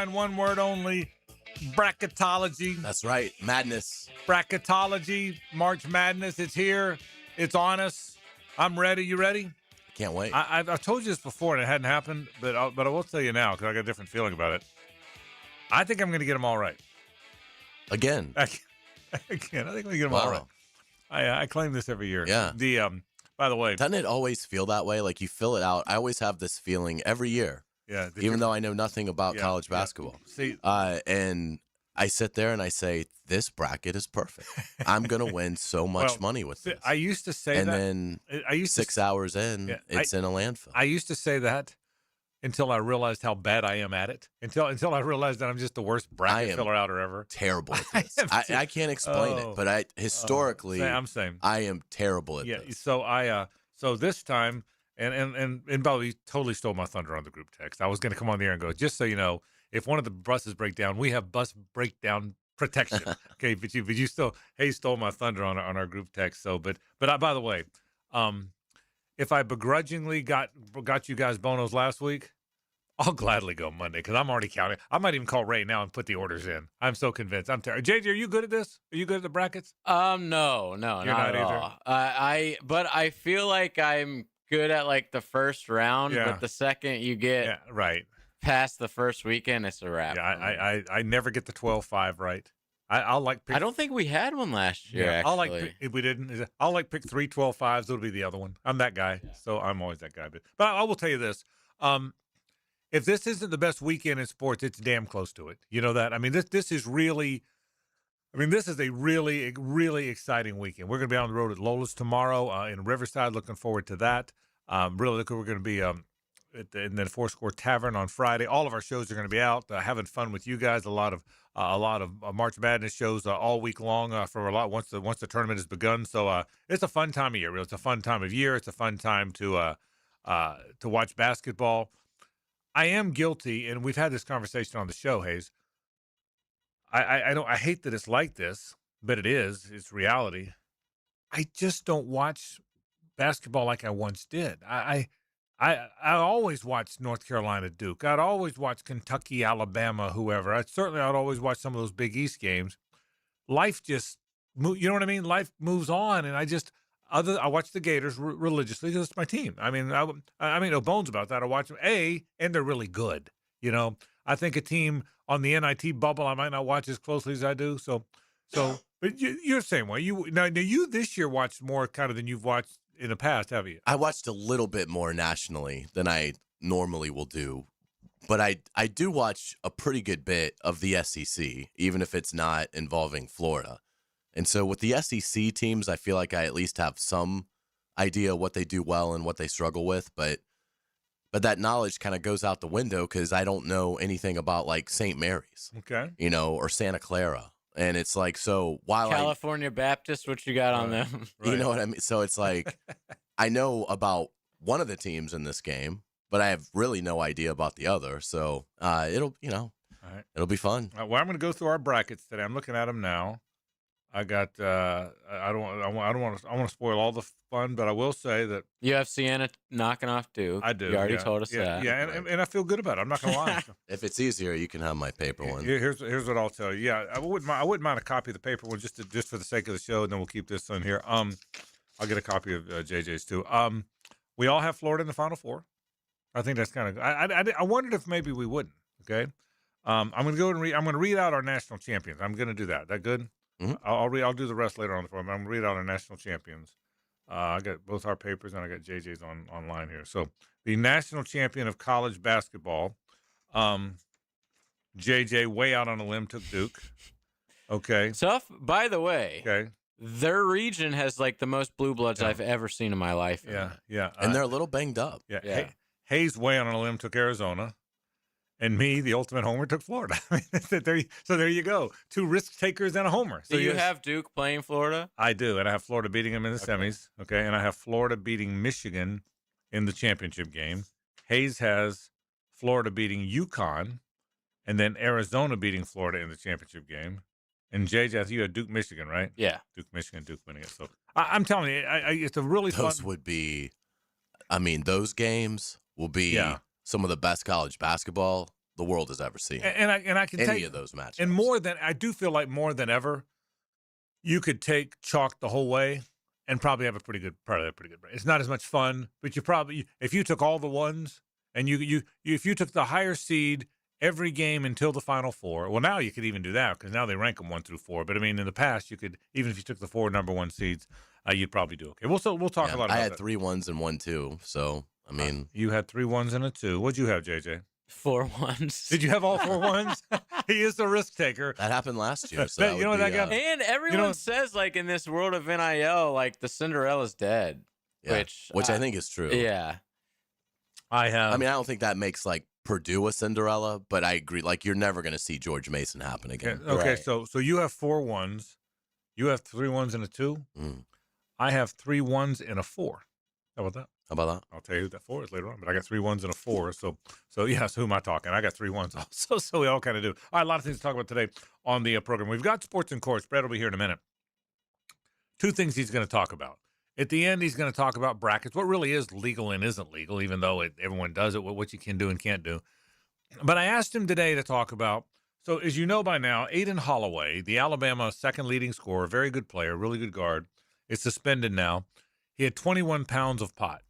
line, one word only, bracketology. That's right. Madness. Bracketology, March Madness. It's here. It's on us. I'm ready. You ready? Can't wait. I've told you this before, and it hadn't happened, but I will tell you now because I got a different feeling about it. I think I'm going to get them all right. Again. I think I'm going to get them all right. I claim this every year. Yeah. By the way, doesn't it always feel that way? Like you fill it out. I always have this feeling every year. Yeah. Even though I know nothing about college basketball. See, and I sit there and I say, this bracket is perfect. I'm going to win so much money with this. I used to say and that. And then 6 hours in, it's in a landfill. I used to say that until I realized how bad I am at it. Until I realized that I'm just the worst bracket filler outer ever. Terrible at this. I can't explain it, but historically, I'm saying I am terrible at this. So this time, and by the way, you totally stole my thunder on the group text. I was going to come on the air and go, just so you know, if one of the buses break down, we have bus breakdown protection. Okay, but you still stole my thunder on our group text. So, but by the way, if I begrudgingly got you guys bonos last week, I'll gladly go Monday because I'm already counting. I might even call Ray now and put the orders in. I'm so convinced. I'm terrible. JJ, are you good at this? Are you good at the brackets? No, you're not at either. all. But I feel like I'm good at like the first round, but the second you get past the first weekend, it's a wrap. Yeah, I never get the 12-5 right. I'll like pick. I don't think we had one last year. Actually. I'll like if we didn't. I'll like pick 3 12-5s. It'll be the other one. I'm that guy, so I'm always that guy. But I will tell you this: if this isn't the best weekend in sports, it's damn close to it. You know that? I mean, this is really. I mean, this is a really, really exciting weekend. We're going to be on the road at Lola's tomorrow in Riverside. Looking forward to that. Really, we're going to be in the Foursquare Tavern on Friday. All of our shows are going to be out, having fun with you guys. A lot of March Madness shows all week long for a lot once the tournament has begun. So it's a fun time of year. It's a fun time of year. It's a fun time to watch basketball. I am guilty, and we've had this conversation on the show, Hayes. I hate that it's like this, but it is. It's reality. I just don't watch basketball like I once did. I always watched North Carolina Duke. I'd always watch Kentucky, Alabama, whoever. I'd always watch some of those Big East games. Life just, you know what I mean? Life moves on, and I watch the Gators religiously because it's my team. I mean, no bones about that. I watch them, and they're really good. You know, I think a team on the NIT bubble I might not watch as closely as I do. So, but you're the same way. You this year watched more kind of than you've watched in the past, have you? I watched a little bit more nationally than I normally will do, but I do watch a pretty good bit of the SEC, even if it's not involving Florida. And so with the SEC teams, I feel like I at least have some idea what they do well and what they struggle with, but that knowledge kind of goes out the window because I don't know anything about like St. Mary's, or Santa Clara. And it's like, so while California Baptist, what you got on them? Right. You know what I mean? So it's like, I know about one of the teams in this game, but I have really no idea about the other. So it'll be fun. Well, I'm going to go through our brackets today. I'm looking at them now. I got. I want to spoil all the fun, but I will say that you have Sienna knocking off Duke. I do. You already told us that. Yeah, and I feel good about it. I'm not gonna lie. If it's easier, you can have my paper one. Here's what I'll tell you. Yeah, I wouldn't mind a copy of the paper one just for the sake of the show, and then we'll keep this on here. I'll get a copy of JJ's too. We all have Florida in the Final Four. I think that's kind of. I wondered if maybe we wouldn't. Okay. I'm gonna go and read. I'm gonna read out our national champions. I'm gonna do that. That good? Mm-hmm. I'll do the rest later on the phone. I'm going to read out our national champions. I got both our papers and I got JJ's online here. So the national champion of college basketball, JJ, way out on a limb, took Duke. Okay. Tough. By the way, okay, their region has like the most blue bloods I've ever seen in my life. Yeah. And they're a little banged up. Yeah. Hayes, way out on a limb, took Arizona. And me, the ultimate homer, took Florida. So there you go. 2 risk takers and a homer. So do you have Duke playing Florida? I do, and I have Florida beating them in the semis. Okay, and I have Florida beating Michigan in the championship game. Hayes has Florida beating UConn, and then Arizona beating Florida in the championship game. And JJ, I think you had Duke, Michigan, right? Yeah. Duke, Michigan, Duke winning it. So I'm telling you, it's a really fun. Those would be, those games will be some of the best college basketball the world has ever seen. And I can any of those matches. And I do feel like more than ever, you could take chalk the whole way and probably have a pretty good break. It's not as much fun, but if you took all the ones and if you took the higher seed every game until the Final Four, well, now you could even do that because now they rank them 1 through 4. But I mean, in the past, you could, even if you took the 4 number 1 seeds, you'd probably do okay. We'll talk a lot about that. I had 3 1s and 1 2, so I mean, you had 3 1s and a 2. What'd you have, JJ? 4 1s. Did you have all 4 1s? He is the risk taker. That happened last year. So you know that guy. And everyone says like in this world of NIL, like the Cinderella's dead, which I think is true. Yeah, I don't think that makes like Purdue a Cinderella, but I agree. Like you're never going to see George Mason happen again. Okay, right. so you have 4 1s, you have 3 1s and a 2. I have 3 1s and a 4. How about that? How about that? I'll tell you who that 4 is later on, but I got 3 1s and a 4. So yes, who am I talking? I got 3 1s also. So we all kind of do. All right, a lot of things to talk about today on the program. We've got sports and courts. Brad will be here in a minute. 2 things he's going to talk about. At the end, he's going to talk about brackets, what really is legal and isn't legal, even though everyone does it, what you can do and can't do. But I asked him today to talk about, so as you know by now, Aiden Holloway, the Alabama second leading scorer, very good player, really good guard, is suspended now. He had 21 pounds of pot.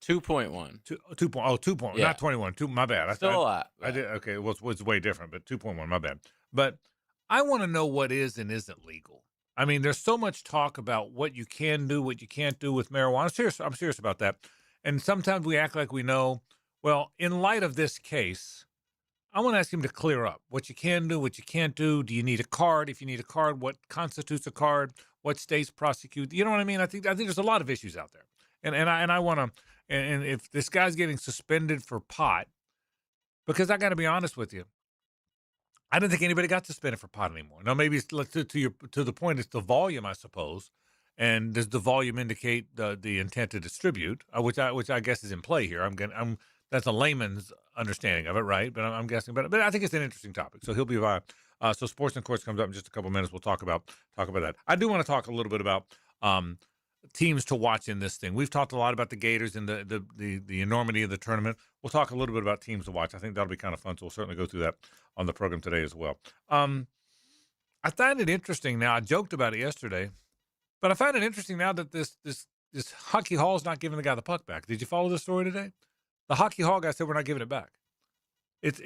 2.1. 2.1, not 21. My bad. Still a lot. I did okay. Well, it's way different, but 2.1. My bad. But I want to know what is and isn't legal. I mean, there's so much talk about what you can do, what you can't do with marijuana. I'm serious about that. And sometimes we act like we know. Well, in light of this case, I want to ask him to clear up what you can do, what you can't do. Do you need a card? If you need a card, what constitutes a card? What states prosecute? You know what I mean? I think there's a lot of issues out there, and I want to. And if this guy's getting suspended for pot, because I got to be honest with you, I don't think anybody got suspended for pot anymore. Now, maybe it's to the point, it's the volume, I suppose. And does the volume indicate the intent to distribute, which I guess is in play here? That's a layman's understanding of it, right? But I'm guessing. But I think it's an interesting topic. So he'll be by. So Sports and Courts comes up in just a couple of minutes. We'll talk about that. I do want to talk a little bit about teams to watch in this thing. We've talked a lot about the Gators and the enormity of the tournament. We'll talk a little bit about teams to watch. I think that'll be kind of fun. So we'll certainly go through that on the program today as well. I find it interesting now. I joked about it yesterday, but I find it interesting now that this Hockey Hall is not giving the guy the puck back. Did you follow this story today? The Hockey Hall guy said we're not giving it back.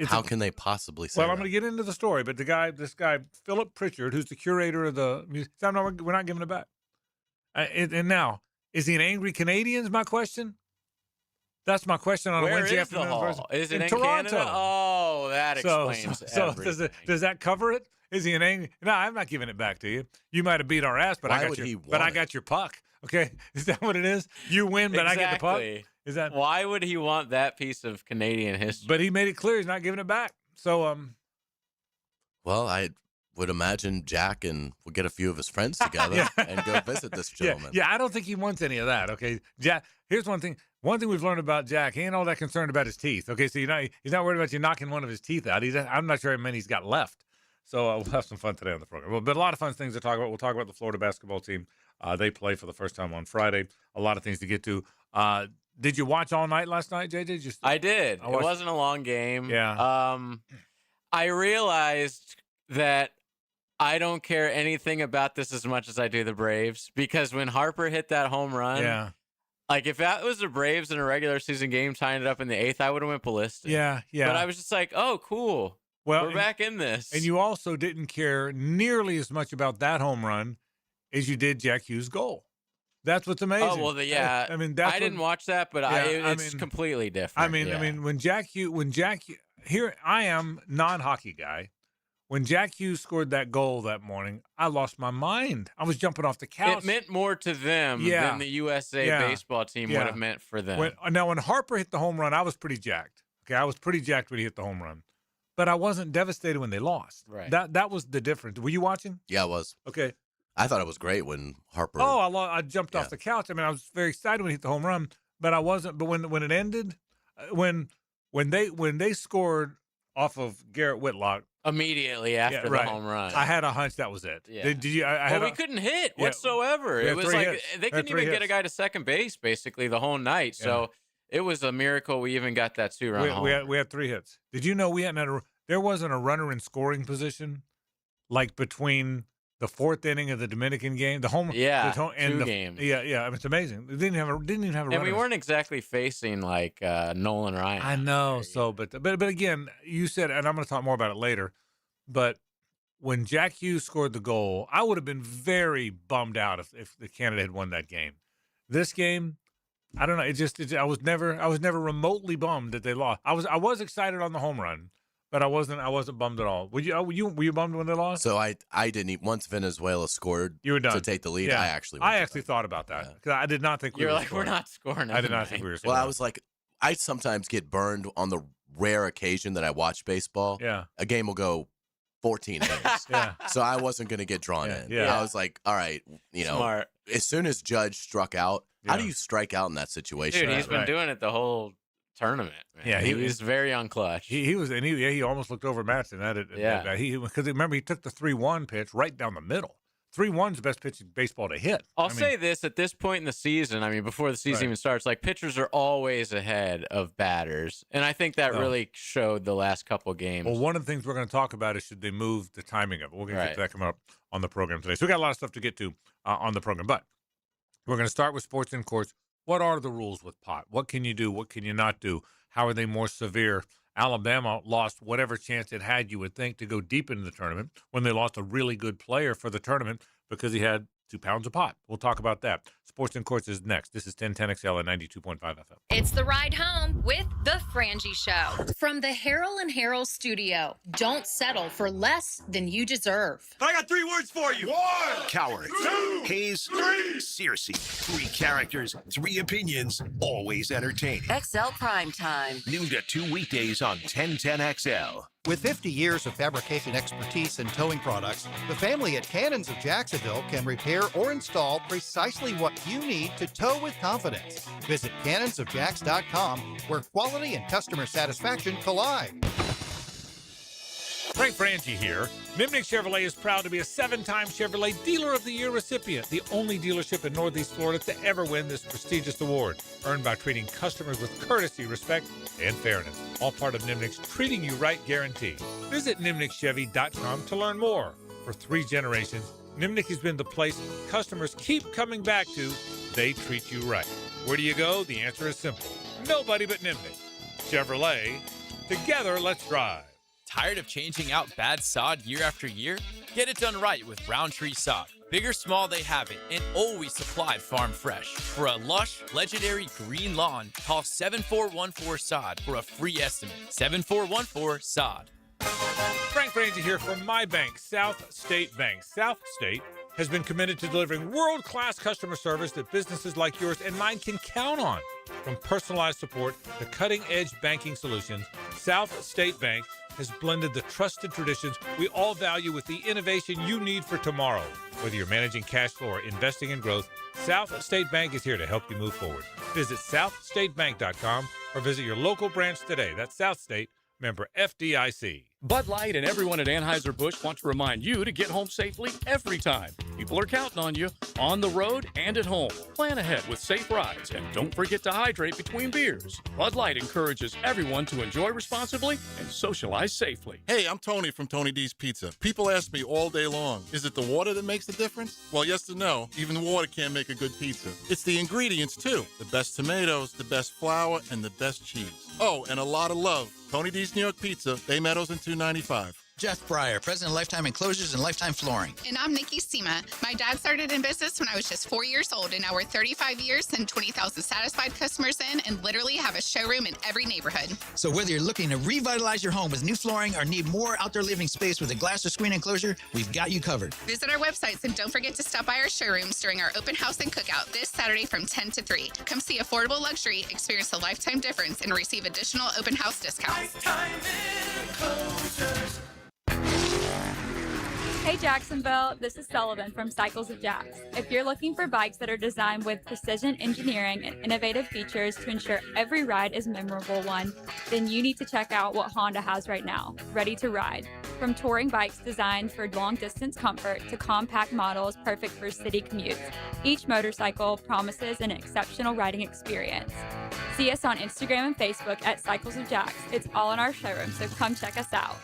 How can they possibly say? Well, I'm going to get into the story, but this guy Philip Pritchard, who's the curator of the museum, we're not giving it back. And now, is he an angry Canadian? Is my question. That's my question on a Wednesday afternoon. Where is the hall? Is it in Toronto? Canada? Oh, that explains everything. Does that cover it? Is he an angry? No, I'm not giving it back to you. You might have beat our ass, but I got your puck. Okay, is that what it is? You win, but exactly. I get the puck. Is that why would he want that piece of Canadian history? But he made it clear he's not giving it back. So well, I would imagine Jack would get a few of his friends together and go visit this gentleman. Yeah, I don't think he wants any of that. Okay, Jack. Here's one thing. One thing we've learned about Jack, he ain't all that concerned about his teeth. Okay, so he's not worried about you knocking one of his teeth out. I'm not sure how many he's got left. So we'll have some fun today on the program. But a lot of fun things to talk about. We'll talk about the Florida basketball team. They play for the first time on Friday. A lot of things to get to. Did you watch all night last night, JJ? I did. It wasn't a long game. Yeah. I realized that I don't care anything about this as much as I do the Braves, because when Harper hit that home run, like if that was the Braves in a regular season game tying it up in the 8th, I would have went ballistic. Yeah. But I was just like, oh, cool. Well, we're back in this. And you also didn't care nearly as much about that home run as you did Jack Hughes' goal. That's what's amazing. Oh, well, yeah. I mean, I didn't watch that, but it's completely different. I mean, when Jack Hughes, here I am, non-hockey guy. When Jack Hughes scored that goal that morning, I lost my mind. I was jumping off the couch. It meant more to them than the USA baseball team would have meant for them. When Harper hit the home run, I was pretty jacked. Okay, I was pretty jacked when he hit the home run. But I wasn't devastated when they lost. Right. That was the difference. Were you watching? Yeah, I was. Okay. I thought it was great when Harper. Oh, I jumped off the couch. I mean, I was very excited when he hit the home run, but I wasn't. But when it ended, when they scored off of Garrett Whitlock immediately after the home run, I had a hunch that was it. Yeah. Did you? We couldn't hit whatsoever. It was like they couldn't even get a guy to second base basically the whole night. So it was a miracle we even got that 2-run home. We had 3 hits. Did you know we hadn't had there wasn't a runner in scoring position like between the fourth inning of the Dominican game, the home, and two games. Yeah. I mean, it's amazing. It didn't even have a runner. And we weren't exactly facing like Nolan Ryan. I know. So, but again, you said, and I'm going to talk more about it later, but when Jack Hughes scored the goal, I would have been very bummed out if the Canada had won that game. This game, I don't know. I was never remotely bummed that they lost. I was excited on the home run, but I wasn't bummed at all. Were you bummed when they lost? So I didn't. Once Venezuela scored you were done. to take the lead, yeah. I actually thought about that because I did not think we were scoring. We're not scoring. I did not think we were scoring. Well, I was like, I sometimes get burned on the rare occasion that I watch baseball. Yeah, a game will go 14 innings. Yeah, so I wasn't going to get drawn in. Yeah, I was like, all right, Smart. As soon as Judge struck out, how do you strike out in that situation? Dude, he's been doing it the whole tournament. Man. Yeah, he was very unclutch. He was, and he almost looked over Matson at it. Yeah, because remember he took the 3-1 pitch right down the middle. 3-1's the best pitch in baseball to hit. I'll say this at this point in the season. I mean, before the season even starts, like pitchers are always ahead of batters, and I think that really showed the last couple of games. Well, one of the things we're going to talk about is should they move the timing of it. We're going to get to that coming up on the program today. So we got a lot of stuff to get to on the program, but we're going to start with sports in courts. What are the rules with pot? What can you do? What can you not do? How are they more severe? Alabama lost whatever chance it had, you would think, to go deep into the tournament when they lost a really good player for the tournament because he had 2 pounds of pot. We'll talk about that. Sports in Courts is next. This is 1010XL at 92.5 FM. It's the ride home with The Frangie Show. From the Harold and Harold studio. Don't settle for less than you deserve. I got 3 words for you. 1. Coward. 2. Hayes. 3. Circe. 3 characters, 3 opinions, always entertaining. XL Prime Time. Noon to 2 weekdays on 1010XL. With 50 years of fabrication expertise in towing products, the family at Cannons of Jacksonville can repair or install precisely what you need to tow with confidence. Visit cannonsofjacks.com, where quality and customer satisfaction collide. Frank Frangie here. Nimnik Chevrolet is proud to be a 7-time Chevrolet Dealer of the Year recipient, the only dealership in Northeast Florida to ever win this prestigious award, earned by treating customers with courtesy, respect, and fairness. All part of Nimnik's Treating You Right guarantee. Visit nimnikchevy.com to learn more. For 3 generations, Nimnik has been the place customers keep coming back to. They treat you right. Where do you go? The answer is simple. Nobody but Nimnik. Chevrolet. Together, let's drive. Tired of changing out bad sod year after year? Get it done right with Roundtree Sod. Big or small, they have it, and always supplied farm fresh. For a lush, legendary green lawn, call 7414-SOD for a free estimate. 7414-SOD. Frank Frangie here from my bank, South State Bank. South State has been committed to delivering world-class customer service that businesses like yours and mine can count on. From personalized support to cutting-edge banking solutions, South State Bank has blended the trusted traditions we all value with the innovation you need for tomorrow. Whether you're managing cash flow or investing in growth, South State Bank is here to help you move forward. Visit southstatebank.com or visit your local branch today. That's South State, member FDIC. Bud Light and everyone at Anheuser-Busch want to remind you to get home safely every time. People are counting on you, on the road and at home. Plan ahead with safe rides, and don't forget to hydrate between beers. Bud Light encourages everyone to enjoy responsibly and socialize safely. Hey, I'm Tony from Tony D's Pizza. People ask me all day long, is it the water that makes the difference? Well, yes and no. Even water can't make a good pizza. It's the ingredients, too. The best tomatoes, the best flour, and the best cheese. Oh, and a lot of love. Tony D's New York Pizza, Bay Meadows and 295. Jeff Breyer, president of Lifetime Enclosures and Lifetime Flooring. And I'm Nikki Sema. My dad started in business when I was just 4 years old, and now we're 35 years and 20,000 satisfied customers in, and literally have a showroom in every neighborhood. So whether you're looking to revitalize your home with new flooring or need more outdoor living space with a glass or screen enclosure, we've got you covered. Visit our websites and don't forget to stop by our showrooms during our open house and cookout this Saturday from 10 to 3. Come see affordable luxury, experience a lifetime difference, and receive additional open house discounts. Hey Jacksonville, this is Sullivan from Cycles of Jacks. If you're looking for bikes that are designed with precision engineering and innovative features to ensure every ride is a memorable one, then you need to check out what Honda has right now, Ready to Ride. From touring bikes designed for long-distance comfort to compact models perfect for city commutes, each motorcycle promises an exceptional riding experience. See us on Instagram and Facebook at Cycles of Jacks. It's all in our showroom, so come check us out.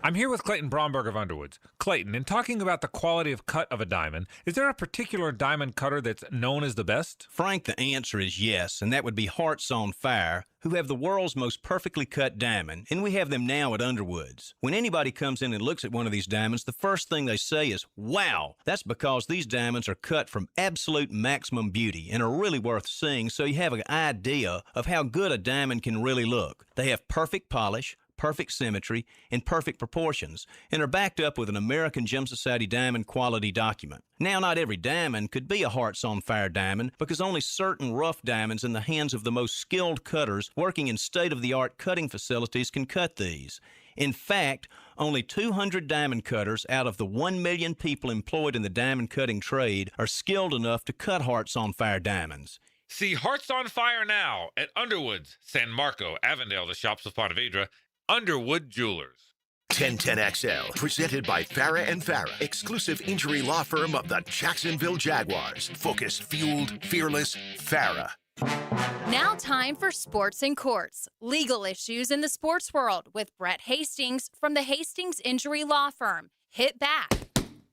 I'm here with Clayton Bromberg of Underwoods. Clayton, in talking about the quality of cut of a diamond, is there a particular diamond cutter that's known as the best? Frank, the answer is yes, and that would be Hearts on Fire, who have the world's most perfectly cut diamond, and we have them now at Underwoods. When anybody comes in and looks at one of these diamonds, the first thing they say is, wow! That's because these diamonds are cut from absolute maximum beauty and are really worth seeing, so you have an idea of how good a diamond can really look. They have perfect polish, perfect symmetry, and perfect proportions, and are backed up with an American Gem Society diamond quality document. Now, not every diamond could be a Hearts on Fire diamond because only certain rough diamonds in the hands of the most skilled cutters working in state-of-the-art cutting facilities can cut these. In fact, only 200 diamond cutters out of the 1 million people employed in the diamond cutting trade are skilled enough to cut Hearts on Fire diamonds. See Hearts on Fire now at Underwoods, San Marco, Avondale, the shops of Ponte Vedra, Underwood Jewelers. 1010XL, presented by Farah and Farah, exclusive injury law firm of the Jacksonville Jaguars. Focused, fueled, fearless, Farah. Now time for Sports and Courts, legal issues in the sports world with Brett Hastings from the Hastings Injury Law Firm. Hit back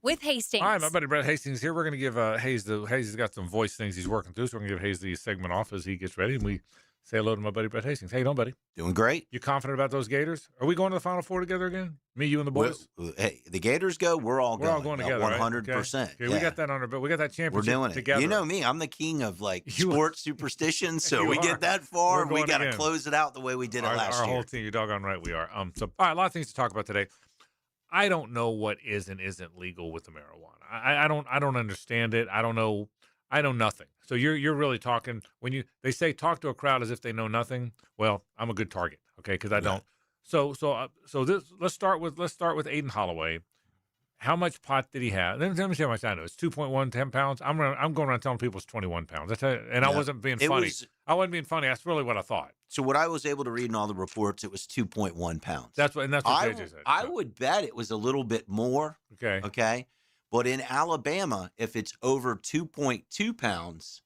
with Hastings. All right, my buddy Brett Hastings here. We're going to give Hayes Hayes has got some voice things he's working through, so we're going to give Hayes the segment off as he gets ready, and we say hello to my buddy Brett Hastings. How you doing, buddy? Doing great. You confident about those Gators? Are we going to the Final Four together again? Me, you, and the boys? Hey, the Gators go. We're all going together. 100%. Right? Okay, we got that on our belt. We got that championship. We're doing it together. You know me. I'm the king of sports superstitions. So we get that far. We got to close it out the way we did it last year. Our whole team. You're doggone right. We are. So all right, a lot of things to talk about today. I don't know what is and isn't legal with the marijuana. I don't understand it. I don't know. I know nothing. So you're really talking when they say talk to a crowd as if they know nothing. Well, I'm a good target, okay? Because I don't. So let's start with Aiden Holloway. How much pot did he have? Let me tell you how much I know. It's 2.1, 10 pounds. I'm going around telling people it's 21 pounds. I wasn't being funny. I wasn't being funny. That's really what I thought. So what I was able to read in all the reports, it was 2.1 pounds. That's what JJ said. I would bet it was a little bit more. Okay. Okay. But in Alabama, if it's over 2.2 pounds,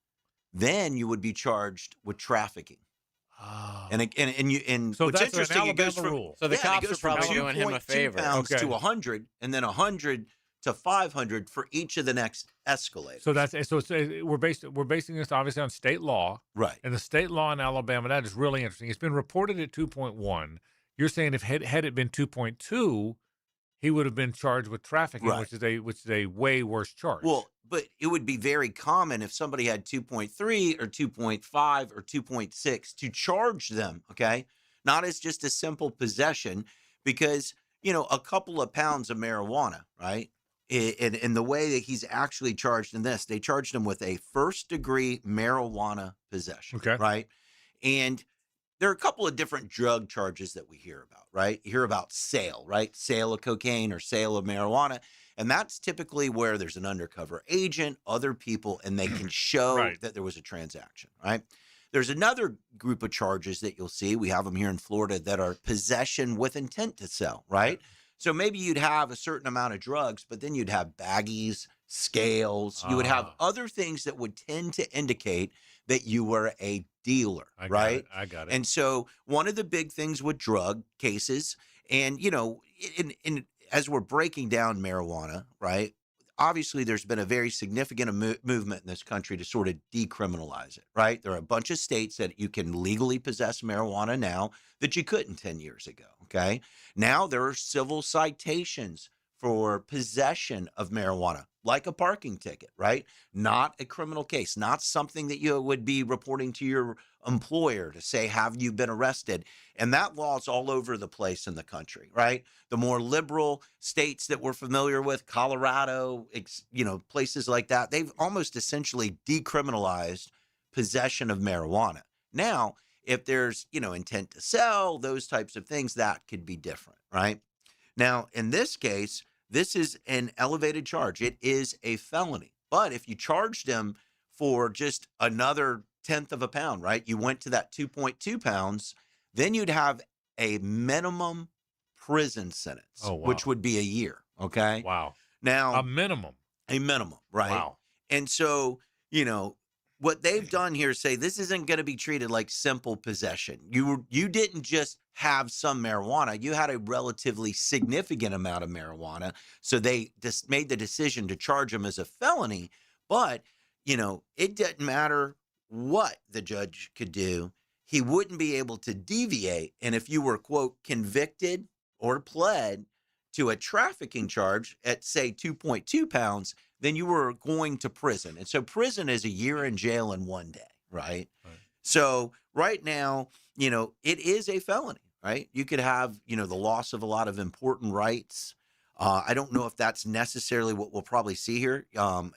then you would be charged with trafficking. Oh. So what's that's interesting, it goes from rule. So the cops are probably doing him a favor. 2.2 pounds to 100, and then 100 to 500 for each of the next escalators. We're basing this obviously on state law, right? And the state law in Alabama, that is really interesting. It's been reported at 2.1. You're saying if had it been 2.2. He would have been charged with trafficking, right, which is a way worse charge. Well, but it would be very common if somebody had 2.3 or 2.5 or 2.6 to charge them, okay? Not as just a simple possession, because, a couple of pounds of marijuana, right? In the way that he's actually charged in this, they charged him with a first-degree marijuana possession, okay, right? And there are a couple of different drug charges that we hear about, right? You hear about sale, right? Sale of cocaine or sale of marijuana. And that's typically where there's an undercover agent, other people, and they can show right, that there was a transaction, right? There's another group of charges that you'll see. We have them here in Florida that are possession with intent to sell, right? So maybe you'd have a certain amount of drugs, but then you'd have baggies, scales. You would have other things that would tend to indicate that you were a dealer, right? I got it. And so one of the big things with drug cases, and as we're breaking down marijuana, right? Obviously, there's been a very significant movement in this country to sort of decriminalize it, right? There are a bunch of states that you can legally possess marijuana now that you couldn't 10 years ago, okay? Now there are civil citations for possession of marijuana, like a parking ticket, right? Not a criminal case, not something that you would be reporting to your employer to say, have you been arrested? And that law is all over the place in the country, right? The more liberal states that we're familiar with, Colorado, places like that, they've almost essentially decriminalized possession of marijuana. Now, if there's, intent to sell, those types of things, that could be different, right? Now, in this case, this is an elevated charge. It is a felony. But if you charged him for just another tenth of a pound, right? You went to that 2.2 pounds, then you'd have a minimum prison sentence, which would be a year, okay? Wow. Now, a minimum, right? Wow. And so, what they've done here is say this isn't going to be treated like simple possession. You didn't just have some marijuana. You had a relatively significant amount of marijuana. So they just made the decision to charge him as a felony. But, it didn't matter what the judge could do. He wouldn't be able to deviate. And if you were, quote, convicted or pled to a trafficking charge at, say, 2.2 pounds, then you were going to prison. And so prison is a year in jail in 1 day, right? So right now, it is a felony, right? You could have, the loss of a lot of important rights. I don't know if that's necessarily what we'll probably see here.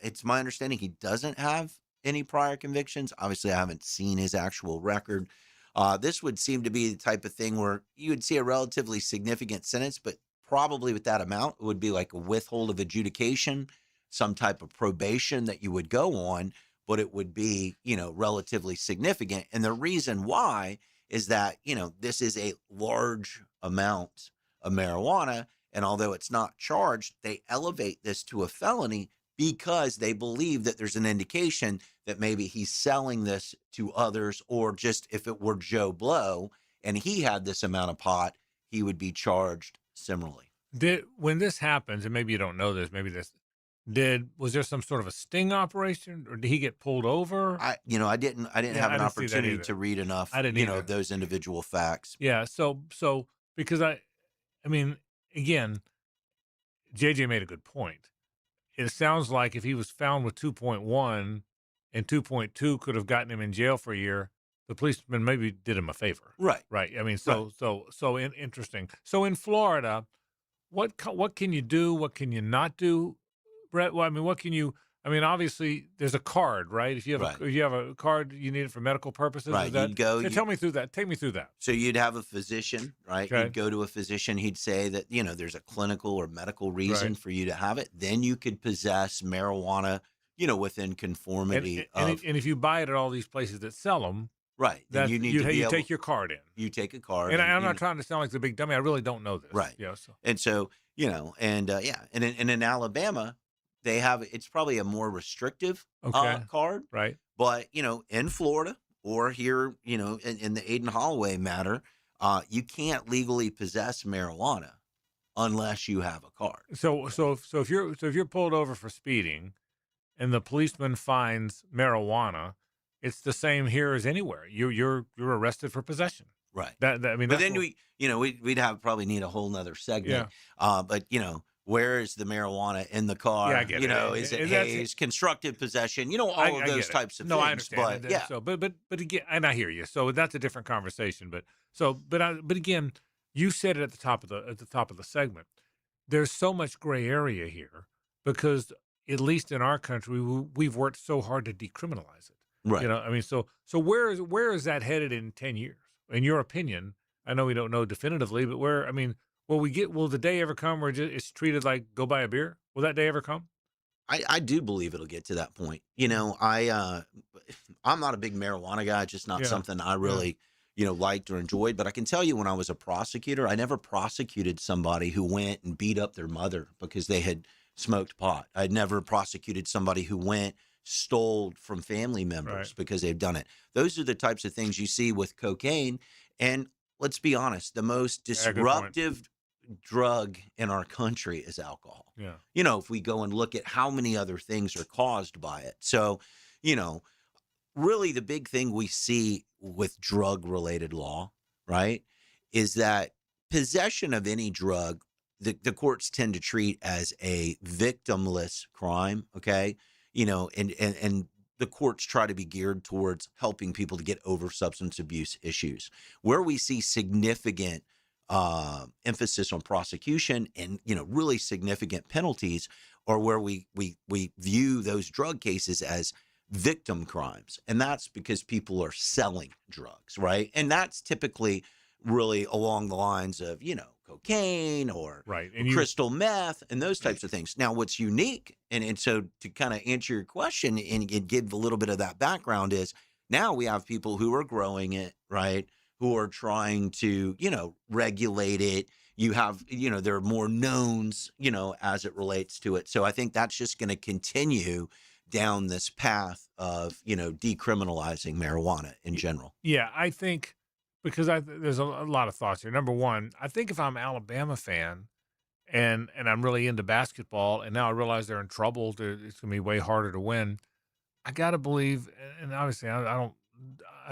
It's my understanding he doesn't have any prior convictions. Obviously, I haven't seen his actual record. This would seem to be the type of thing where you would see a relatively significant sentence, but probably with that amount, it would be like a withhold of adjudication, some type of probation that you would go on, but it would be, relatively significant. And the reason why is that, this is a large amount of marijuana. And although it's not charged, they elevate this to a felony because they believe that there's an indication that maybe he's selling this to others, or just if it were Joe Blow and he had this amount of pot, he would be charged similarly. When this happens, and maybe you don't know this, was there some sort of a sting operation, or did he get pulled over? I didn't have an opportunity to read enough, those individual facts. Yeah. So because again, JJ made a good point. It sounds like if he was found with 2.1 and 2.2 could have gotten him in jail for a year, the policeman maybe did him a favor. Right. Right. Interesting. So in Florida, what can you do? What can you not do, Brett? Well, what can you? Obviously, there's a card, right? If you have a card, you need it for medical purposes. Right. Tell me through that. Take me through that. So you'd have a physician, right? Okay. You'd go to a physician. He'd say that, there's a clinical or medical reason for you to have it. Then you could possess marijuana, within conformity. And if you buy it at all these places that sell them, right. Then you need to take your card in. You take a card. And I'm not trying to sound like the big dummy. I really don't know this. Right. Yeah. And so, and in Alabama, they have, it's probably a more restrictive card. Right. But, in Florida or here, in the Aiden Holloway matter, you can't legally possess marijuana unless you have a card. So if you're pulled over for speeding and the policeman finds marijuana, it's the same here as anywhere. You're arrested for possession. Right. But then we'd probably need a whole nother segment. Yeah. But where is the marijuana in the car? Yeah, I get it. Is it haze, constructive possession? All of those types of things. I understand. But yeah. But again, and I hear you. So that's a different conversation. But again, you said it at the top of the segment. There's so much gray area here because at least in our country, we've worked so hard to decriminalize it. Right. So where is that headed in 10 years? In your opinion, I know we don't know definitively, but will the day ever come where it's treated like go buy a beer? Will that day ever come? I do believe it'll get to that point. I'm not a big marijuana guy. It's just not something I really, liked or enjoyed. But I can tell you when I was a prosecutor, I never prosecuted somebody who went and beat up their mother because they had smoked pot. I'd never prosecuted somebody who stole from family members because they've done it. Those are the types of things you see with cocaine. And let's be honest, the most disruptive drug in our country is alcohol. Yeah. If we go and look at how many other things are caused by it. So, really the big thing we see with drug related law, right, is that possession of any drug, the courts tend to treat as a victimless crime. Okay. And the courts try to be geared towards helping people to get over substance abuse issues. Where we see significant emphasis on prosecution and, really significant penalties, or where we view those drug cases as victim crimes. And that's because people are selling drugs, right? And that's typically really along the lines of, cocaine or crystal meth and those types of things. Now, what's unique, and so to kind of answer your question and give a little bit of that background, is now we have people who are growing it, right, who are trying to, regulate it. You have, there are more knowns, as it relates to it. So I think that's just going to continue down this path of, decriminalizing marijuana in general. Yeah, I think because there's a lot of thoughts here. Number one, I think if I'm an Alabama fan and I'm really into basketball, and now I realize they're in trouble, it's going to be way harder to win. I got to believe, and obviously I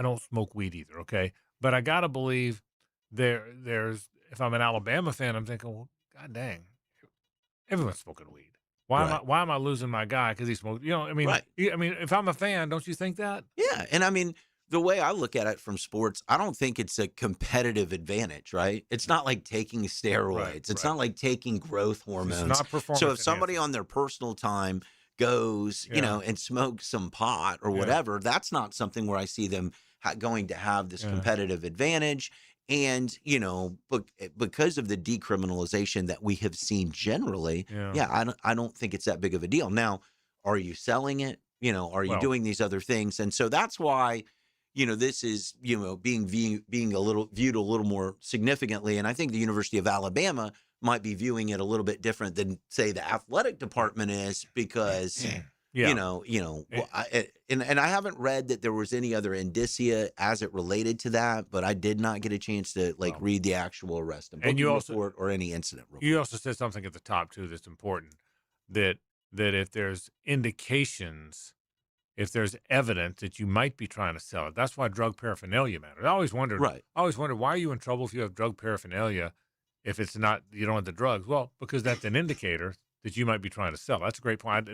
don't smoke weed either, okay? But I got to believe there's if I'm an Alabama fan, I'm thinking, well, god dang, everyone's smoking weed. Why am I losing my guy because he smoked? I mean, Right. I mean, if I'm a fan, don't you think that? Yeah, and I mean, the way I look at it from sports, I don't think it's a competitive advantage, right? It's not like taking steroids. It's not like taking growth hormones. not performance So if somebody on their personal time goes, and smokes some pot or whatever, that's not something where I see them going to have this competitive advantage. And, because of the decriminalization that we have seen generally, I don't think it's that big of a deal. Now, are you selling it? Are you doing these other things? And so that's why, this is, being viewed a little more significantly. And I think the University of Alabama might be viewing it a little bit different than, say, the athletic department is, because and I haven't read that there was any other indicia as it related to that, but I did not get a chance to read the actual arrest and you report or any incident report. You also said something at the top too that's important, that if there's indications, if there's evidence that you might be trying to sell it, that's why drug paraphernalia matters. I always wondered why are you in trouble if you have drug paraphernalia if it's not, you don't have the drugs? Well, because that's an indicator that you might be trying to sell. That's a great point.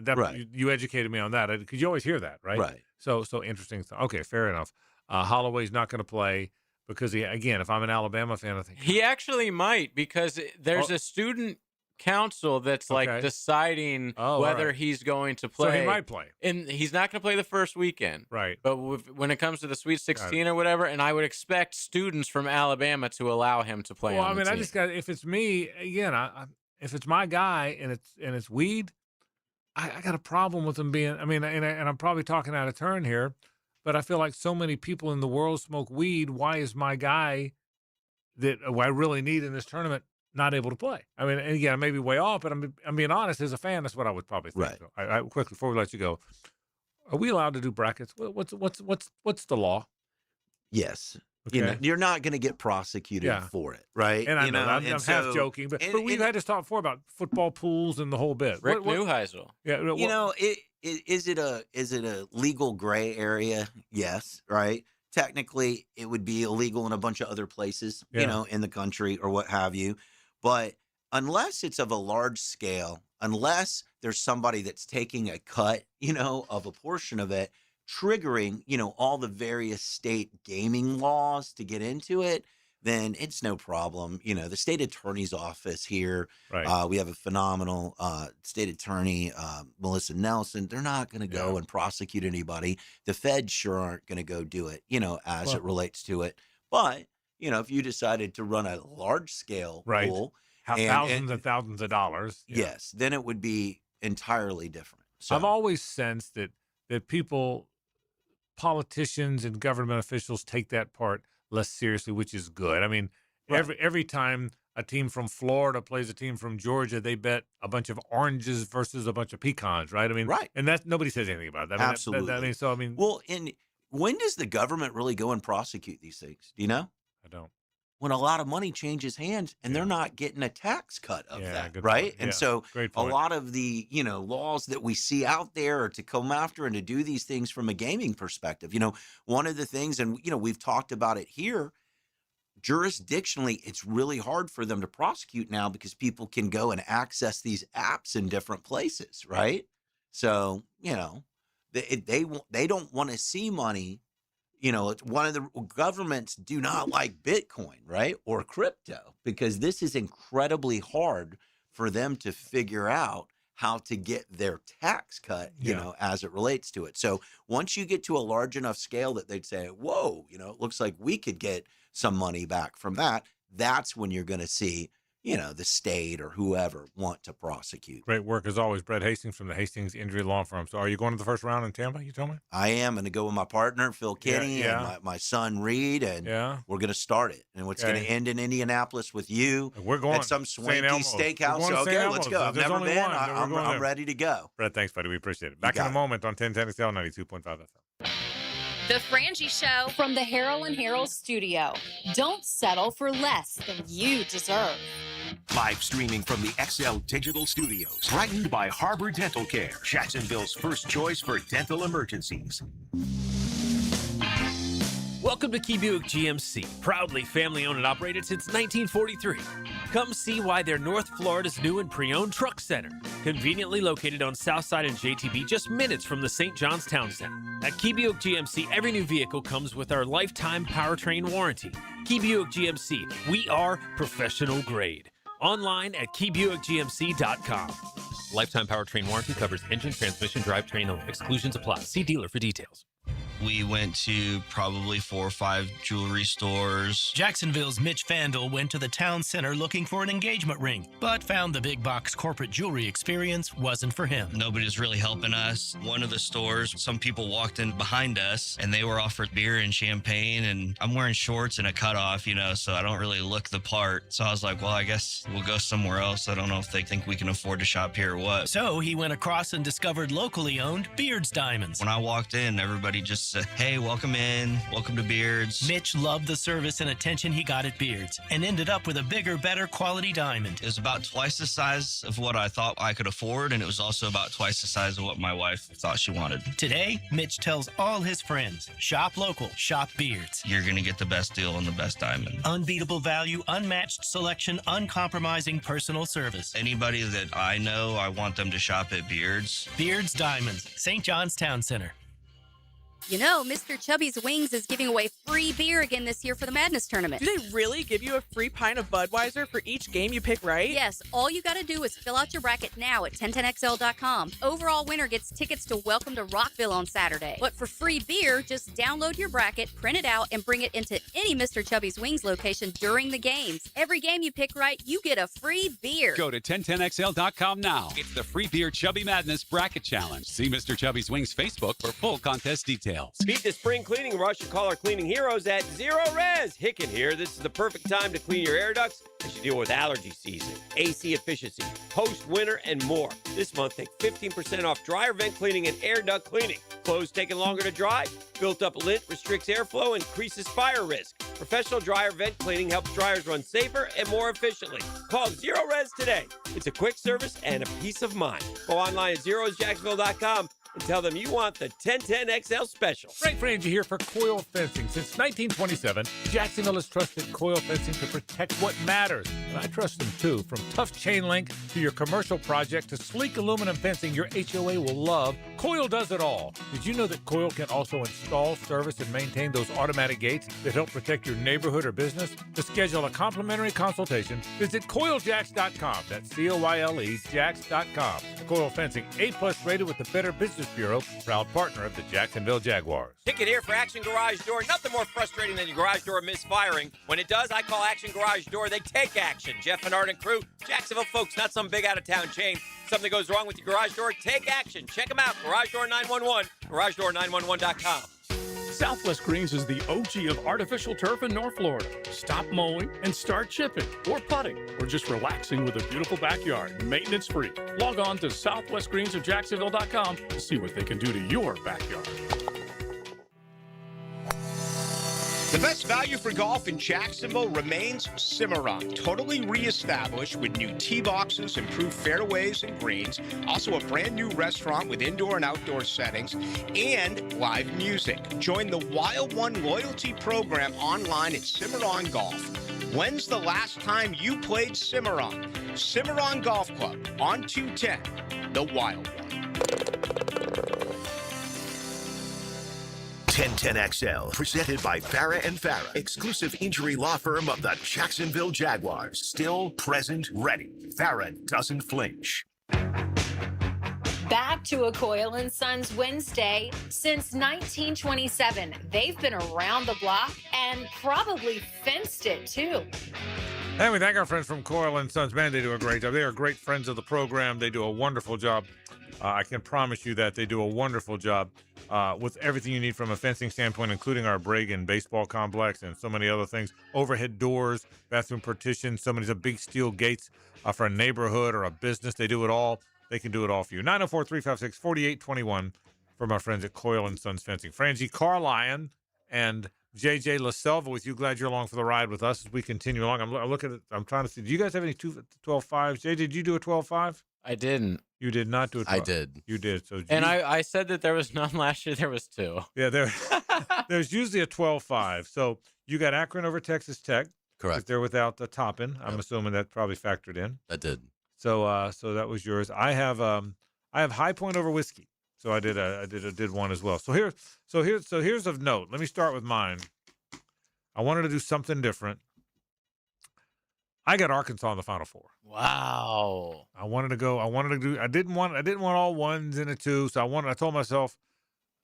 You educated me on that, because you always hear that, right? Right. So interesting. Okay, fair enough. Holloway's not going to play because, again, if I'm an Alabama fan, I think he actually might, because there's a student council that's deciding whether he's going to play. So he might play. And he's not going to play the first weekend. Right. But when it comes to the Sweet 16 or whatever, and I would expect students from Alabama to allow him to play on the team. I just got, if it's me, again, if it's my guy and it's weed, I got a problem with him being, and I'm probably talking out of turn here, but I feel like so many people in the world smoke weed. Why is my guy that I really need in this tournament not able to play? I mean, and again, I may be way off, but I'm being honest. As a fan, that's what I would probably think. Right. So I quickly, before we let you go, are we allowed to do brackets? What's the law? Yes. Okay. You're not going to get prosecuted for it, right? And I know, I'm half joking, but we've had this talk before about football pools and the whole bit. Rick Neuheisel. Yeah. Is it a legal gray area? Yes, right. Technically, it would be illegal in a bunch of other places, in the country or what have you. But unless it's of a large scale, unless there's somebody that's taking a cut, of a portion of it, triggering, all the various state gaming laws to get into it, then it's no problem. The state attorney's office here, we have a phenomenal state attorney, Melissa Nelson. They're not going to go and prosecute anybody. The feds sure aren't going to go do it, as it relates to it. But, if you decided to run a large scale pool, thousands and thousands of dollars. Yes, then it would be entirely different. So I've always sensed that politicians and government officials take that part less seriously, which is good. I mean, every time a team from Florida plays a team from Georgia, they bet a bunch of oranges versus a bunch of pecans, right? I mean, and that nobody says anything about that. Absolutely. Well, and when does the government really go and prosecute these things? Do you know? I don't. When a lot of money changes hands and they're not getting a tax cut of that, right? Point. And so a lot of the, laws that we see out there are to come after and to do these things from a gaming perspective. One of the things, and, we've talked about it here, jurisdictionally, it's really hard for them to prosecute now because people can go and access these apps in different places, right? So, they don't want to see money. It's one of the governments do not like Bitcoin, right? Or crypto, because this is incredibly hard for them to figure out how to get their tax cut, as it relates to it. So once you get to a large enough scale that they'd say, whoa, it looks like we could get some money back from that. That's when you're going to see, the state or whoever want to prosecute. Great work as always, Brett Hastings from the Hastings Injury Law Firm. So are you going to the first round in Tampa, you told me? I am going to go with my partner, Phil Kinney, and my son, Reed, and we're going to start it. And it's going to end in Indianapolis with you. We're going at some swanky steakhouse. Okay, let's go. I've never been. I'm ready to go. Brett, thanks, buddy. We appreciate it. Back in a moment on 1010XL 92.5 FM. The Frangie Show from the Harold and Harold studio. Don't settle for less than you deserve. Live streaming from the XL Digital Studios. Brightened by Harbor Dental Care, Jacksonville's first choice for dental emergencies. Welcome to Key Buick GMC, proudly family-owned and operated since 1943. Come see why they're North Florida's new and pre-owned truck center, conveniently located on Southside and JTB, just minutes from the St. John's Town Center. At Key Buick GMC, every new vehicle comes with our lifetime powertrain warranty. Key Buick GMC, we are professional grade. Online at keybuickgmc.com. Lifetime powertrain warranty covers engine, transmission, drivetrain only. Exclusions apply. See dealer for details. We went to probably 4 or 5 jewelry stores. Jacksonville's Mitch Vandal went to the town center looking for an engagement ring, but found the big box corporate jewelry experience wasn't for him. Nobody's really helping us. One of the stores, some people walked in behind us and they were offered beer and champagne, and I'm wearing shorts and a cutoff, so I don't really look the part. So I was like, well, I guess we'll go somewhere else. I don't know if they think we can afford to shop here or what. So he went across and discovered locally owned Beards Diamonds. When I walked in, everybody just said, hey, welcome in, welcome to Beards. Mitch loved the service and attention he got at Beards and ended up with a bigger, better quality diamond. It was about twice the size of what I thought I could afford, and it was also about twice the size of what my wife thought she wanted. Today, Mitch tells all his friends, shop local, shop Beards. You're going to get the best deal on the best diamond. Unbeatable value, unmatched selection, uncompromising personal service. Anybody that I know, I want them to shop at Beards. Beards Diamonds, St. John's Town Center. Mr. Chubby's Wings is giving away free beer again this year for the Madness Tournament. Do they really give you a free pint of Budweiser for each game you pick right? Yes, all you got to do is fill out your bracket now at 1010XL.com. Overall winner gets tickets to Welcome to Rockville on Saturday. But for free beer, just download your bracket, print it out, and bring it into any Mr. Chubby's Wings location during the games. Every game you pick right, you get a free beer. Go to 1010XL.com now. It's the Free Beer Chubby Madness Bracket Challenge. See Mr. Chubby's Wings Facebook for full contest details. Beat the spring cleaning rush and call our cleaning heroes at Zero Res. Hicken here. This is the perfect time to clean your air ducts as you deal with allergy season, AC efficiency, post-winter, and more. This month, take 15% off dryer vent cleaning and air duct cleaning. Clothes taking longer to dry? Built-up lint restricts airflow and increases fire risk. Professional dryer vent cleaning helps dryers run safer and more efficiently. Call Zero Res today. It's a quick service and a peace of mind. Go online at zerosjacksonville.com and tell them you want the 1010XL special. Frank Frangie here for Coil Fencing. Since 1927, Jacksonville has trusted Coil Fencing to protect what matters. And I trust them too. From tough chain link to your commercial project to sleek aluminum fencing your HOA will love, Coil does it all. Did you know that Coil can also install, service, and maintain those automatic gates that help protect your neighborhood or business? To schedule a complimentary consultation, visit CoilJacks.com. That's COYLE Jacks.com. Coil Fencing, A+ rated with the Better Business Bureau, proud partner of the Jacksonville Jaguars. Ticket here for Action Garage Door. Nothing more frustrating than your garage door misfiring. When it does, I call Action Garage Door. They take action. Jeff and Art and crew, Jacksonville folks, not some big out-of-town chain. Something goes wrong with your garage door, take action. Check them out. Garage Door 911, GarageDoor911.com. Southwest Greens is the OG of artificial turf in North Florida. Stop mowing and start chipping or putting or just relaxing with a beautiful backyard, maintenance free. Log on to southwestgreensofjacksonville.com to see what they can do to your backyard. The best value for golf in Jacksonville remains Cimarron. Totally reestablished with new tee boxes, improved fairways and greens, also a brand new restaurant with indoor and outdoor settings, and live music. Join the Wild One loyalty program online at Cimarron Golf. When's the last time you played Cimarron? Cimarron Golf Club on 210, the Wild One. 1010XL, presented by Farah and Farah, exclusive injury law firm of the Jacksonville Jaguars. Still, present, ready. Farah doesn't flinch. Back to a Coyle & Sons Wednesday. Since 1927, they've been around the block and probably fenced it too. And we thank our friends from Coyle and Sons. Man, they do a great job. They are great friends of the program. They do a wonderful job. I can promise you that they do a wonderful job with everything you need from a fencing standpoint, including our Bragan baseball complex and so many other things. Overhead doors, bathroom partitions, so many big steel gates for a neighborhood or a business. They do it all. They can do it all for you. 904-356-4821 from our friends at Coyle and Sons Fencing. Frangie Carlion and JJ LaSelva with you. Glad you're along for the ride with us as we continue along. I'm looking at. I'm trying to see. Do you guys have any 12.5s? JJ, did you do a 12.5? I didn't. You did not do a 12. I did. You did. So And I said that there was none last year. There was 2. Yeah, there's usually a 12.5. So you got Akron over Texas Tech. Correct. They're without the Toppin. I'm assuming that probably factored in. That did. So so that was yours. I have High Point over Whiskey. So I did one as well. So here's of note. Let me start with mine. I wanted to do something different. I got Arkansas in the Final Four. Wow. I didn't want all ones and a two. So I told myself,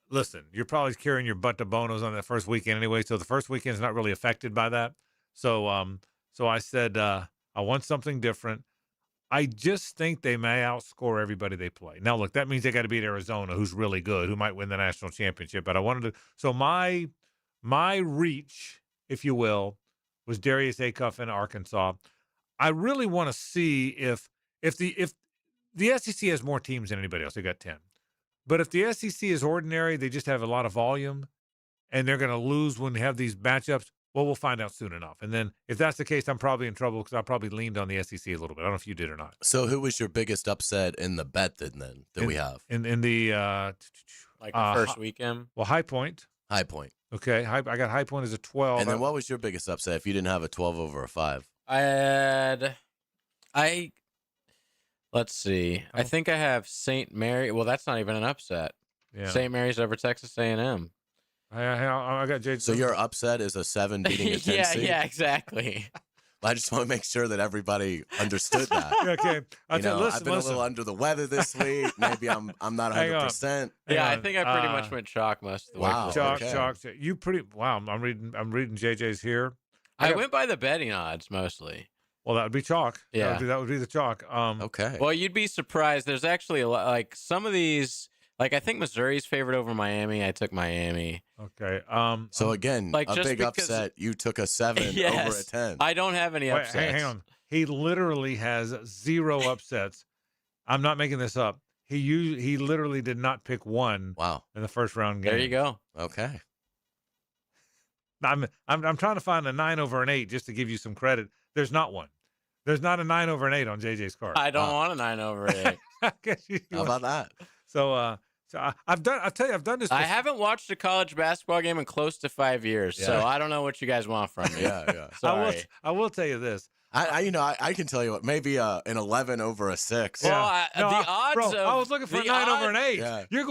listen, you're probably carrying your butt to Bonos on that first weekend anyway. So the first weekend is not really affected by that. So I said, I want something different. I just think they may outscore everybody they play. Now, look, that means they got to beat Arizona, who's really good, who might win the national championship. But I wanted to. So my reach, if you will, was Darius Acuff in Arkansas. I really want to see if the SEC has more teams than anybody else. They got 10. But if the SEC is ordinary, they just have a lot of volume, and they're going to lose when they have these matchups. Well, we'll find out soon enough. And then if that's the case, I'm probably in trouble because I probably leaned on the SEC a little bit. I don't know if you did or not. So who was your biggest upset in the bet that we have? In the first weekend? Well, High Point. High Point. Okay. I got High Point as a 12. And then what was your biggest upset if you didn't have a 12 over a 5? Let's see. I think I have St. Mary. Well, that's not even an upset. Yeah. St. Mary's over Texas A&M. I got Jade. So your upset is a 7 beating a 10 seed? Yeah, exactly. I just want to make sure that everybody understood that. Okay. I've been a little under the weather this week. Maybe I'm not 100%. Yeah, I think I pretty much went chalk most of the way. Chalk. You Wow. I'm reading JJ's here. I went by the betting odds mostly. Well, that would be chalk. Yeah, that would be the chalk. Okay. Well, you'd be surprised. There's actually a lot, like some of these. Like I think Missouri's favored over Miami. I took Miami. Okay. So again, like a big upset. You took a 7 over a 10. I don't have any upsets. Hang on. He literally has 0 upsets. I'm not making this up. He literally did not pick one. Wow. In the first round game. There you go. Okay. I'm trying to find a 9 over an 8 just to give you some credit. There's not one. There's not a 9 over an 8 on JJ's card. I don't want a 9 over 8. How about that? So I've done. I'll tell you, I've done this. I haven't watched a college basketball game in close to 5 years, so I don't know what you guys want from me. Yeah. Sorry. I will tell you this. I can tell you what. Maybe an 11 over a 6. Well, the odds. Bro, I was looking for a 9 over an 8. Yeah. You're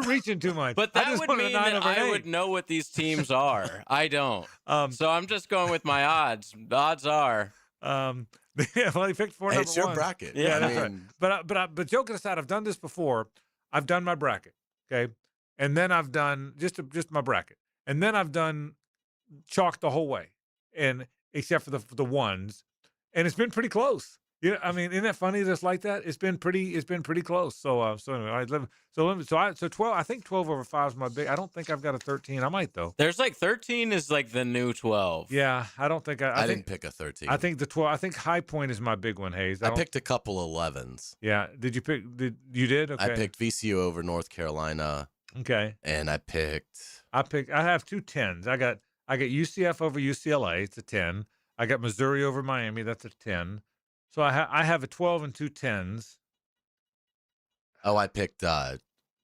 reaching too much. But that would mean that I would know what these teams are. I don't. So I'm just going with my odds. The odds are. Yeah, well, he picked 4 number it's your one. bracket. Yeah, that's right. But joking aside, I've done this before. I've done my bracket, okay, and then I've done just my bracket, and then I've done chalk the whole way, and except for the ones, and it's been pretty close. Yeah, I mean, isn't that funny? Just like that, it's been pretty close. So anyway, so 12. I think 12 over 5 is my big. I don't think I've got a 13. I might though. There's like 13 is like the new 12. Yeah, I don't think I didn't pick a 13. I think the 12. I think High Point is my big one, Hayes. I picked a couple 11s. Yeah, did you pick? You did? Okay. I picked VCU over North Carolina. Okay. And I have 2 10s. I got UCF over UCLA. It's a 10. I got Missouri over Miami. That's a 10. So I have a 12 and 2 10s. Oh, I picked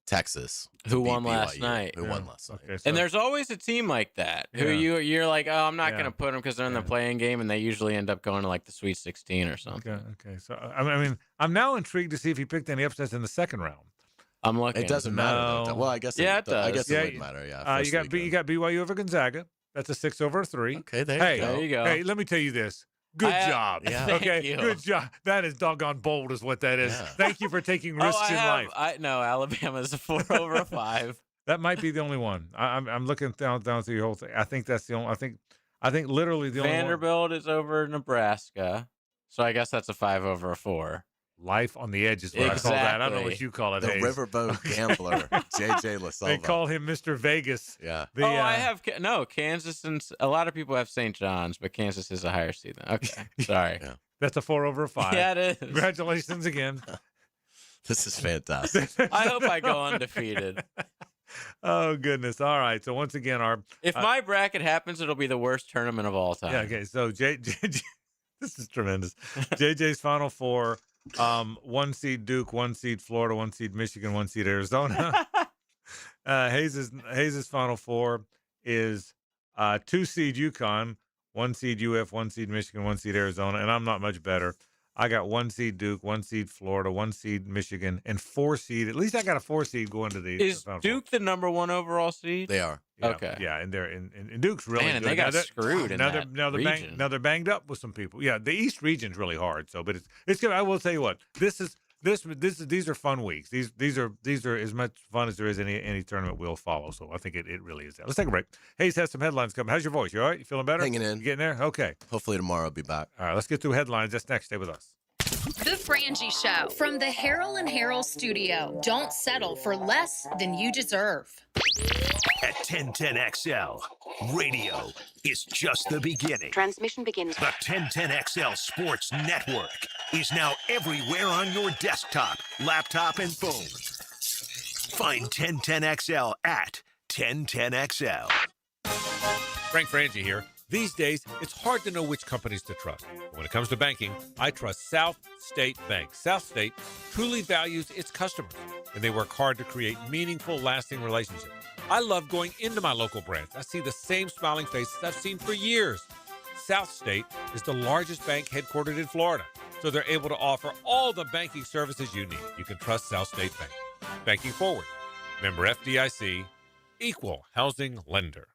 Texas. Who won last night. Who won last night. Okay, so, and there's always a team like that who you're like, oh, I'm not going to put them because they're in the playing game, and they usually end up going to like the Sweet 16 or something. Okay. So I mean, I'm now intrigued to see if he picked any upsets in the second round. I'm looking. It doesn't matter. Well, I guess it does. I guess it would matter. Yeah. You got BYU over Gonzaga. That's a 6 over 3. Okay, there you go. Hey, let me tell you this. Good job. Yeah. Okay, good job. That is doggone bold, is what that is. Yeah. Thank you for taking risks in life. No, Alabama's a 4 over 5. That might be the only one. I'm looking down through your whole thing. I think that's the only. I think literally the only one. Vanderbilt is over Nebraska. So I guess that's a 5 over a 4. Life on the edge is what I call that. I don't know what you call it. The Hayes. riverboat gambler, J.J. LaSalva. They call him Mr. Vegas. Yeah. I have Kansas, and a lot of people have St. John's, but Kansas is a higher seed than. Okay, sorry. Yeah. That's a 4 over a 5. Yeah, it is. Congratulations again. This is fantastic. I hope I go undefeated. Oh goodness! All right. So once again, if my bracket happens, it'll be the worst tournament of all time. Yeah. Okay. So this is tremendous. JJ's Final Four: 1 seed Duke, 1 seed Florida, 1 seed Michigan, 1 seed Arizona. Hayes's Final Four is 2 seed UConn, 1 seed UF, 1 seed Michigan, 1 seed Arizona, and I'm not much better. I got 1 seed Duke, 1 seed Florida, 1 seed Michigan, and 4 seed. At least I got a 4 seed going to the. Is Duke the number 1 overall seed? They are. Yeah, okay. Yeah, and they're and Duke's really Man, and good. they got screwed in that region. Now they're banged up with some people. Yeah, the East region's really hard. So, but it's good. I will tell you what. These are fun weeks. These are as much fun as there is any tournament we'll follow. So I think it really is that. Let's take a break. Hayes has some headlines coming. How's your voice? You all right? You feeling better? Hanging in. You getting there? Okay. Hopefully tomorrow I'll be back. All right. Let's get through headlines. That's next. Stay with us. The Frangie Show from the Harrell and Harrell studio. Don't settle for less than you deserve. At 1010XL, radio is just the beginning. Transmission begins. The 1010XL Sports Network is now everywhere on your desktop, laptop, and phone. Find 1010XL at 1010XL. Frank Frangie here. These days, it's hard to know which companies to trust. But when it comes to banking, I trust South State Bank. South State truly values its customers, and they work hard to create meaningful, lasting relationships. I love going into my local branch. I see the same smiling faces I've seen for years. South State is the largest bank headquartered in Florida, so they're able to offer all the banking services you need. You can trust South State Bank. Banking forward. Member FDIC, equal housing lender.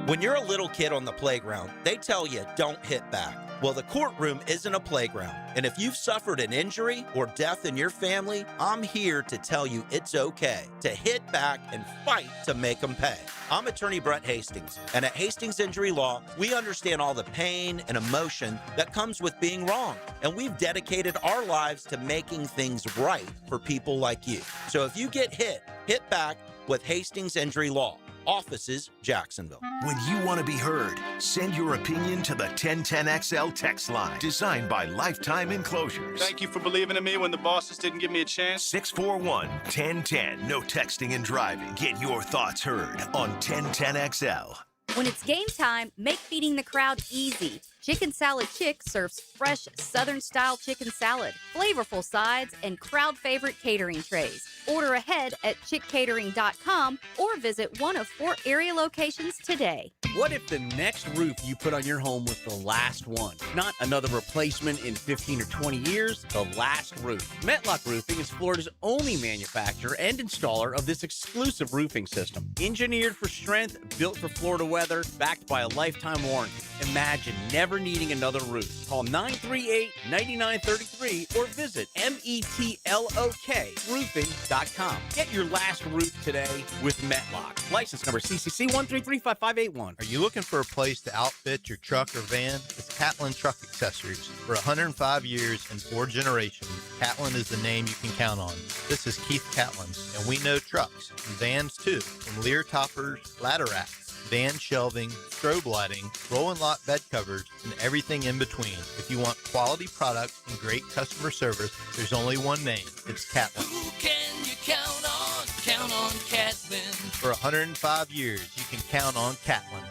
When you're a little kid on the playground, they tell you don't hit back. Well, the courtroom isn't a playground. And if you've suffered an injury or death in your family, I'm here to tell you it's okay to hit back and fight to make them pay. I'm attorney Brett Hastings, and at Hastings Injury Law, we understand all the pain and emotion that comes with being wrong. And we've dedicated our lives to making things right for people like you. So if you get hit back with Hastings Injury Law. Offices, Jacksonville. When you want to be heard, send your opinion to the 1010XL text line, designed by Lifetime Enclosures. Thank you for believing in me when the bosses didn't give me a chance. 641-1010. No texting and driving. Get your thoughts heard on 1010XL. When it's game time, make feeding the crowd easy. Chicken Salad Chick serves fresh Southern-style chicken salad, flavorful sides, and crowd-favorite catering trays. Order ahead at chickcatering.com or visit one of 4 area locations today. What if the next roof you put on your home was the last one? Not another replacement in 15 or 20 years, the last roof. Metlock Roofing is Florida's only manufacturer and installer of this exclusive roofing system. Engineered for strength, built for Florida weather, backed by a lifetime warranty. Imagine never needing another roof. Call 938-9933 or visit metlokroofing.com. Get your last roof today with Metlock. License number CCC 1335581. Are you looking for a place to outfit your truck or van? It's Catlin Truck Accessories. For 105 years and 4 generations, Catlin is the name you can count on. This is Keith Catlin, and we know trucks and vans too, from Lear toppers, ladder racks, van shelving, strobe lighting, roll and lock bed covers, and everything in between. If you want quality products and great customer service, there's only one name. It's Catlin. Who can you count on? Count on Catlin. For 105 years, you can count on Catlin.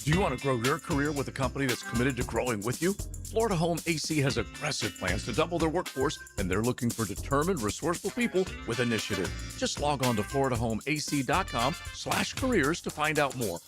Do you want to grow your career with a company that's committed to growing with you? Florida Home AC has aggressive plans to double their workforce, and they're looking for determined, resourceful people with initiative. Just log on to floridahomeac.com/careers to find out more.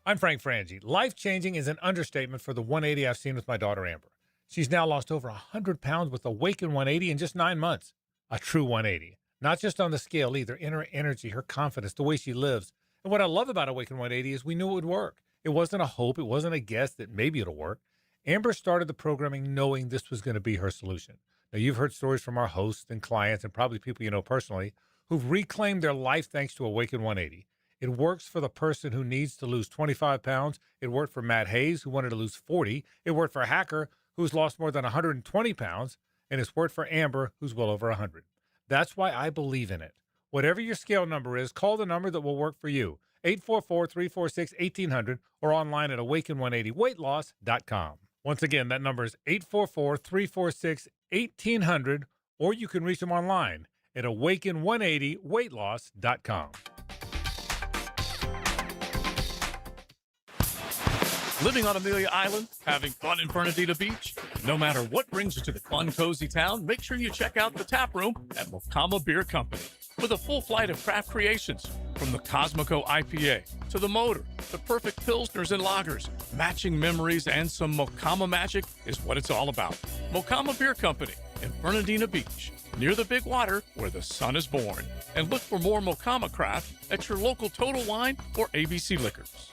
I'm Frank Frangie. Life-changing is an understatement for the 180 I've seen with my daughter Amber. She's now lost over 100 pounds with Awaken 180 in just 9 months. A true 180. Not just on the scale either, in her energy, her confidence, the way she lives. And what I love about Awaken 180 is we knew it would work. It wasn't a hope. It wasn't a guess that maybe it'll work. Amber started the programming knowing this was going to be her solution. Now, you've heard stories from our hosts and clients and probably people you know personally who've reclaimed their life thanks to Awaken 180. It works for the person who needs to lose 25 pounds. It worked for Matt Hayes, who wanted to lose 40. It worked for Hacker, who's lost more than 120 pounds. And it's worked for Amber, who's well over 100. That's why I believe in it. Whatever your scale number is, call the number that will work for you. 844-346-1800 or online at awaken180weightloss.com. Once again, that number is 844-346-1800, or you can reach them online at awaken180weightloss.com. Living on Amelia Island, having fun in Fernandina Beach? No matter what brings you to the fun, cozy town, make sure you check out the tap room at Mokama Beer Company. With a full flight of craft creations, from the Cosmico IPA to the Motor, the perfect pilsners and lagers, matching memories and some Mokama magic is what it's all about. Mokama Beer Company in Fernandina Beach, near the big water where the sun is born. And look for more Mokama craft at your local Total Wine or ABC Liquors.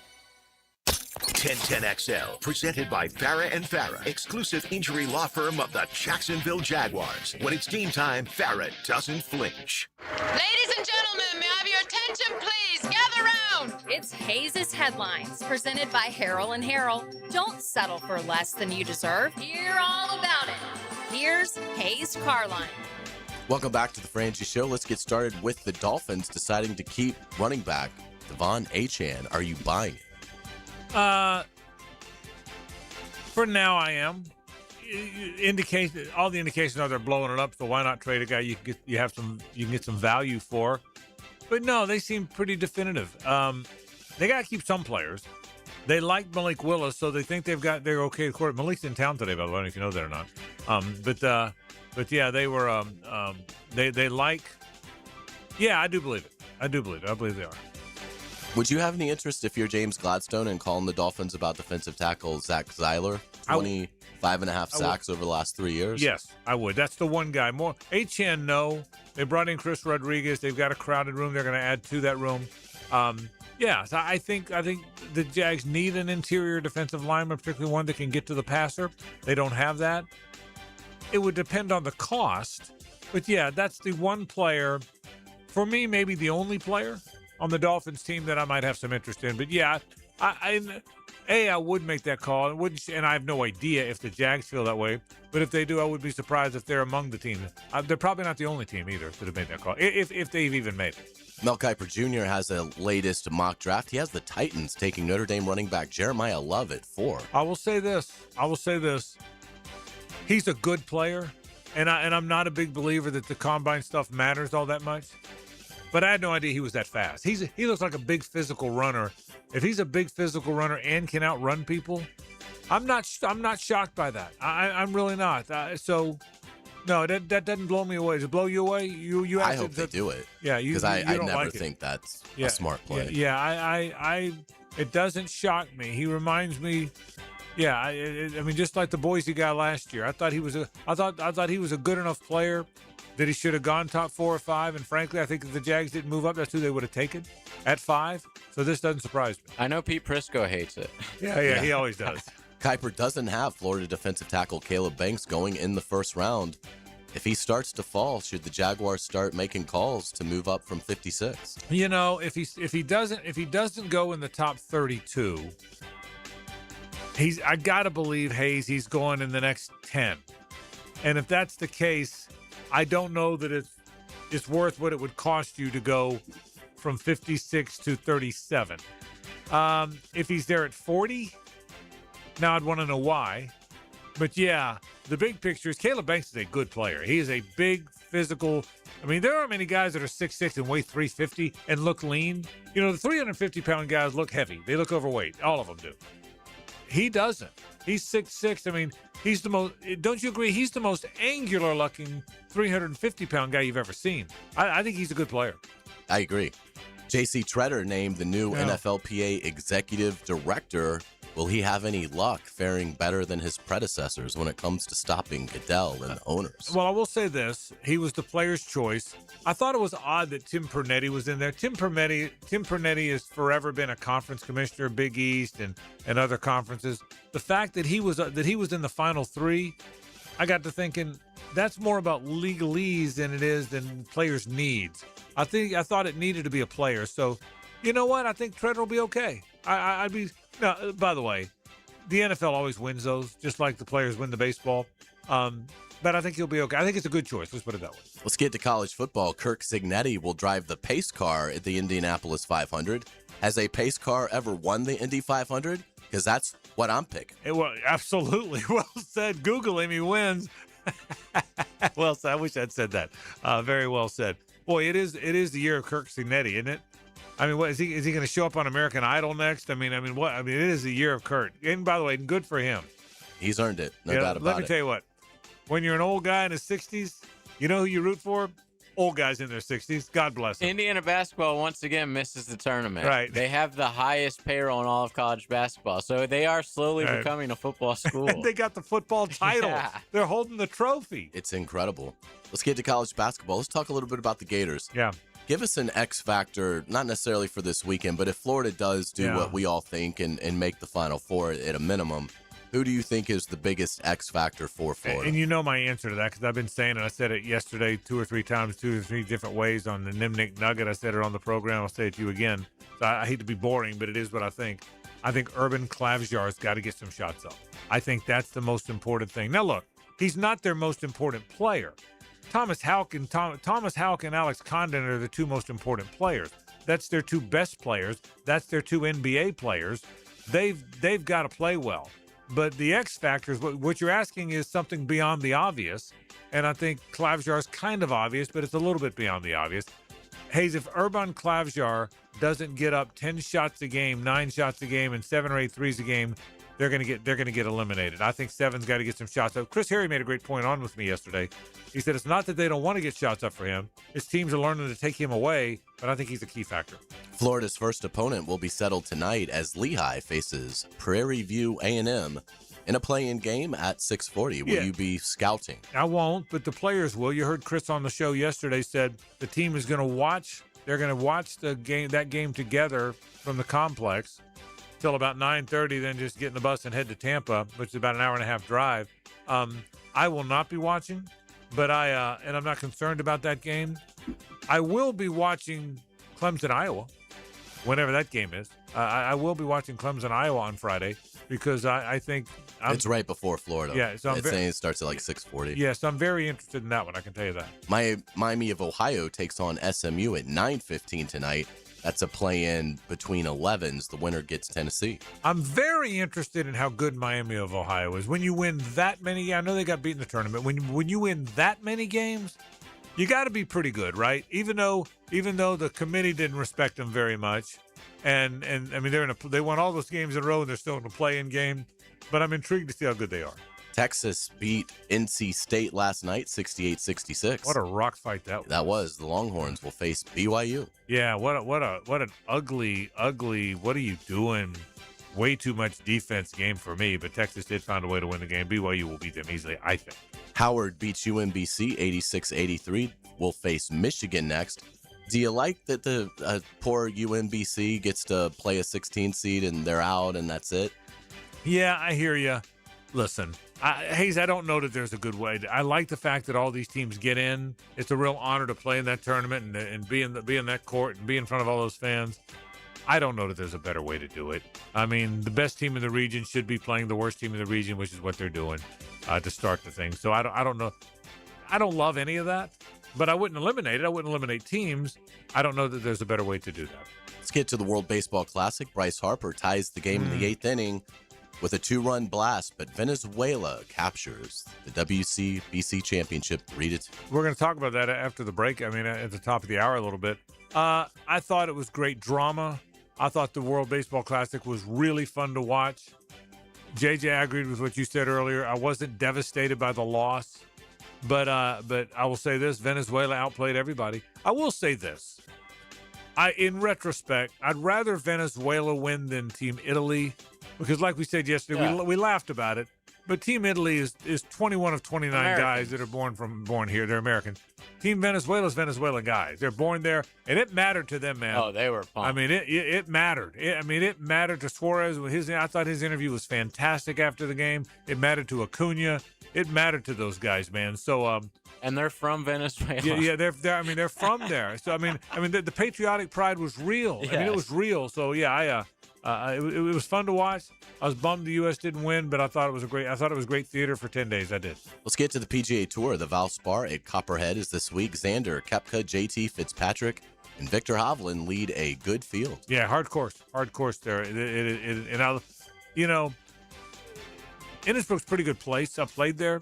1010XL, presented by Farah and Farah, exclusive injury law firm of the Jacksonville Jaguars. When it's game time, Farah doesn't flinch. Ladies and gentlemen, may I have your attention, please? Gather round. It's Hayes' Headlines, presented by Harrell and Harrell. Don't settle for less than you deserve. Hear all about it. Here's Hayes Carline. Welcome back to the Frangie Show. Let's get started with the Dolphins deciding to keep running back Devon Achane. Are you buying it? For now, I am. All the indications are they're blowing it up. So why not trade a guy you can get some value for? But no, they seem pretty definitive. They got to keep some players. They like Malik Willis, so they think they're okay to court. Malik's in town today, by the way. I don't know if you know that or not. But yeah, they were. They like. Yeah, I do believe it. I believe they are. Would you have any interest if you're James Gladstone and calling the Dolphins about defensive tackle Zach Zeiler? 25.5 sacks over the last 3 years? Yes, I would. That's the one guy. More HN, no. They brought in Chris Rodriguez. They've got a crowded room. They're going to add to that room. Yeah, so I think the Jags need an interior defensive lineman, particularly one that can get to the passer. They don't have that. It would depend on the cost. But yeah, that's the one player, for me, maybe the only player on the Dolphins team that I might have some interest in. But yeah, I would make that call. And I have no idea if the Jags feel that way. But if they do, I would be surprised if they're among the teams. They're probably not the only team either that have made that call, if they've even made it. Mel Kiper Jr. has a latest mock draft. He has the Titans taking Notre Dame running back Jeremiah Love at 4. I will say this. He's a good player, and I'm not a big believer that the combine stuff matters all that much. But I had no idea he was that fast. He looks like a big physical runner. If he's a big physical runner and can outrun people, I'm not shocked by that. I'm really not. No, that doesn't blow me away. Does it blow you away? You I hope they do it. Yeah, because I don't never like think that's a smart play. Yeah, I it doesn't shock me. He reminds me. Yeah, I mean, just like the Boise guy last year. I thought he was a good enough player that he should have gone top 4 or 5. And frankly, I think if the Jags didn't move up, that's who they would have taken at 5. So this doesn't surprise me. I know Pete Prisco hates it. Yeah, he always does. Kiper doesn't have Florida defensive tackle Caleb Banks going in the first round. If he starts to fall, should the Jaguars start making calls to move up from 56? You know, if he doesn't go in the top 32, I gotta believe he's going in the next 10. And if that's the case, I don't know that it's worth what it would cost you to go from 56 to 37. If he's there at 40, now I'd want to know why. But yeah, the big picture is Caleb Banks is a good player. He is a big physical. I mean, there aren't many guys that are 6'6" and weigh 350 and look lean. You know, the 350-pound guys look heavy. They look overweight. All of them do. He doesn't. He's 6'6". I mean, he's the most. Don't you agree? He's the most angular-looking 350-pound guy you've ever seen. I think he's a good player. I agree. J.C. Treader named the new NFLPA executive director. Will he have any luck faring better than his predecessors when it comes to stopping Goodell and the owners? Well, I will say this. He was the player's choice. I thought it was odd that Tim Pernetti was in there. Tim Pernetti has forever been a conference commissioner, Big East and other conferences. The fact that he was in the final 3, I got to thinking that's more about legalese than it is than players' needs. I thought it needed to be a player. So You know what? I think Treader will be okay. I'd be. No, by the way, the NFL always wins those, just like the players win the baseball. But I think he'll be okay. I think it's a good choice. Let's put it that way. Let's get to college football. Kirk Cignetti will drive the pace car at the Indianapolis 500. Has a pace car ever won the Indy 500? Because that's what I'm picking. Well, absolutely. Well said. Google him. He wins. Well said. I wish I'd said that. Very well said. Boy, it is the year of Kirk Cignetti, isn't it? I mean, what is he going to show up on American Idol next? I mean, what? I mean, it is the year of Kurt. And by the way, good for him. He's earned it. No doubt about it. Let me tell you what. When you're an old guy in his 60s, you know who you root for? Old guys in their 60s. God bless them. Indiana basketball once again misses the tournament. Right. They have the highest payroll in all of college basketball, so they are slowly becoming a football school. And they got the football title. Yeah. They're holding the trophy. It's incredible. Let's get to college basketball. Let's talk a little bit about the Gators. Yeah. Give us an X factor, not necessarily for this weekend, but if Florida does do what we all think and make the Final Four at a minimum, who do you think is the biggest X factor for Florida? And you know my answer to that because I've been saying it. I said it yesterday 2 or 3 times, 2 or 3 different ways on the Nimnik Nugget. I said it on the program. I'll say it to you again. So I hate to be boring, but it is what I think. I think Urban Klavjar's got to get some shots up. I think that's the most important thing. Now, look, he's not their most important player. Thomas Houck and Alex Condon are the 2 most important players. That's their 2 best players. That's their 2 NBA players. They've got to play well. But the X factor is what you're asking is something beyond the obvious. And I think Klavjar's kind of obvious, but it's a little bit beyond the obvious. Hayes, if Urban Klavjar doesn't get up 10 shots a game, 9 shots a game, and 7 or 8 threes a game, they're gonna get eliminated. I think 7's got to get some shots up. Chris Harry made a great point on with me yesterday. He said it's not that they don't want to get shots up for him. His teams are learning to take him away, but I think he's a key factor. Florida's first opponent will be settled tonight as Lehigh faces Prairie View A&M in a play-in game at 6:40. Will you be scouting? I won't, but the players will. You heard Chris on the show yesterday said the team is going to watch. They're going to watch that game together from the complex till about 9:30, then just get in the bus and head to Tampa, which is about an hour and a half drive. I will not be watching, but and I'm not concerned about that game. I will be watching Clemson, Iowa, whenever that game is. I will be watching Clemson, Iowa on Friday because I think it's right before Florida. Yeah, so it's saying it starts at like 6:40. Yes, I'm very interested in that one. I can tell you that. Miami of Ohio takes on SMU at 9:15 tonight. That's a play-in between 11s. The winner gets Tennessee. I'm very interested in how good Miami of Ohio is. When you win that many, I know they got beat in the tournament. When you win that many games, you got to be pretty good, right? Even though the committee didn't respect them very much, and I mean they won all those games in a row and they're still in a play-in game. But I'm intrigued to see how good they are. Texas beat NC State last night, 68-66. What a rock fight that was. That was. The Longhorns will face BYU. Yeah, what an ugly, what are you doing? Way too much defense game for me, but Texas did find a way to win the game. BYU will beat them easily, I think. Howard beats UMBC 86-83. Will face Michigan next. Do you like that the poor UMBC gets to play a 16 seed and they're out and that's it? Yeah, I hear you. Listen, Hayes, I don't know that there's a good way. I like the fact that all these teams get in. It's a real honor to play in that tournament and be in that court and be in front of all those fans. I don't know that there's a better way to do it. I mean, the best team in the region should be playing the worst team in the region, which is what they're doing to start the thing. So I don't know. I don't love any of that, but I wouldn't eliminate it. I wouldn't eliminate teams. I don't know that there's a better way to do that. Let's get to the World Baseball Classic. Bryce Harper ties the game in the 8th inning with a 2-run blast, but Venezuela captures the WCBC championship 3-2. We're going to talk about that after the break. I mean, at the top of the hour a little bit. I thought it was great drama. I thought the World Baseball Classic was really fun to watch. JJ, I agreed with what you said earlier. I wasn't devastated by the loss, but I will say this: Venezuela outplayed everybody. I will say this: in retrospect, I'd rather Venezuela win than Team Italy. Because like we said yesterday, we laughed about it, but Team Italy is 21 of 29 Americans. guys that are born here. They're American. Team Venezuela is Venezuelan guys. They're born there, and it mattered to them, man. Oh, they were pumped. I mean, it mattered. It mattered to Suarez. I thought his interview was fantastic after the game. It mattered to Acuna. It mattered to those guys, man. So And they're from Venezuela. Yeah, they're from there. So I mean, the patriotic pride was real. Yes. I mean, it was real. So yeah, it was fun to watch. I was bummed the U.S. didn't win, but I thought it was great theater for 10 days. I did. Let's get to the PGA Tour. The Valspar at Copperhead is this week. Xander, Koepka, JT Fitzpatrick, and Victor Hovland lead a good field. Yeah, hard course there. Innisbrook's a pretty good place. I played there.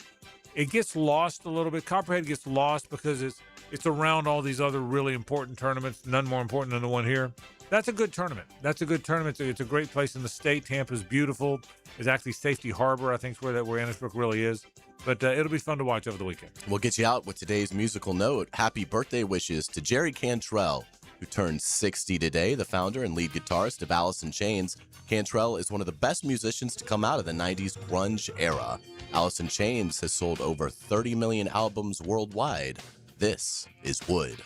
It gets lost a little bit. Copperhead gets lost because it's around all these other really important tournaments, none more important than the one here. That's a good tournament. It's a great place in the state. Tampa's beautiful. It's actually Safety Harbor, I think, is where Innisbrook really is. But it'll be fun to watch over the weekend. We'll get you out with today's musical note. Happy birthday wishes to Jerry Cantrell, who turned 60 today, the founder and lead guitarist of Alice in Chains. Cantrell is one of the best musicians to come out of the 90s grunge era. Alice in Chains has sold over 30 million albums worldwide. This is Wood.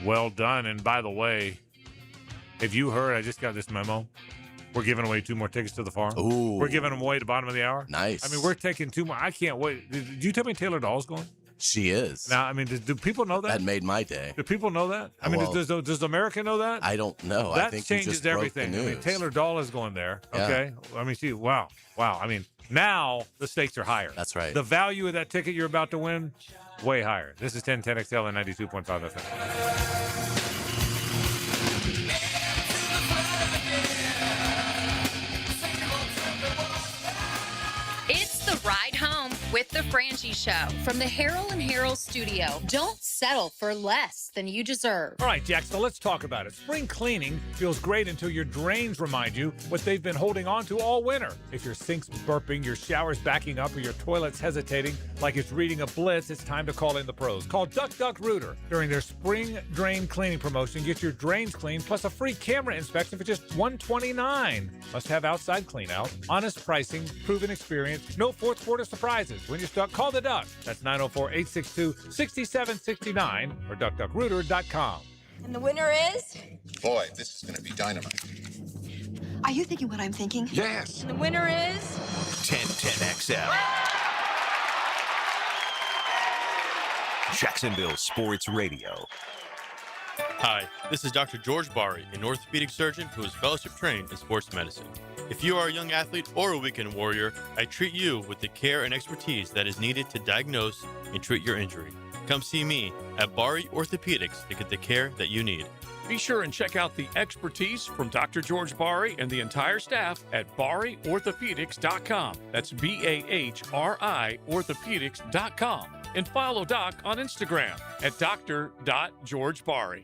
Well done. And by the way, have you heard, I just got this memo. We're giving away 2 more tickets to the farm. Ooh. We're giving them away at the bottom of the hour. Nice. I mean, we're taking 2 more. I can't wait. Did you tell me Taylor Doll's going? She is. Now, I mean, do people know that? That made my day. Do people know that? I mean, does America know that? I don't know. That I think changes we just broke everything. the news. I mean, Taylor Doll is going there. Yeah. Okay. I mean, wow. I mean, now the stakes are higher. That's right. The value of that ticket you're about to win, way higher. This is 1010XL and 92.5 FM. It's the ride home with the Frangie Show from the Harold and Harold studio. Don't settle for less than you deserve. All right, Jack, so let's talk about it. Spring cleaning feels great until your drains remind you what they've been holding on to all winter. If your sink's burping, your shower's backing up, or your toilet's hesitating like it's reading a blitz, it's time to call in the pros. Call Duck Duck Rooter. During their spring drain cleaning promotion, get your drains clean plus a free camera inspection for just $129. Must have outside clean out, honest pricing, proven experience, no fourth quarter surprises. When you're stuck, call the Duck. That's 904-862-6769 or duckduckrooter.com. And the winner is? Boy, this is going to be dynamite. Are you thinking what I'm thinking? Yes. And the winner is? 1010XL. Jacksonville Sports Radio. Hi, this is Dr. George Bari, an orthopedic surgeon who is fellowship trained in sports medicine. If you are a young athlete or a weekend warrior, I treat you with the care and expertise that is needed to diagnose and treat your injury. Come see me at Bari Orthopedics to get the care that you need. Be sure and check out the expertise from Dr. George Bari and the entire staff at BariOrthopedics.com. That's BAHRI Orthopedics.com. And follow Doc on Instagram at Dr.GeorgeBari.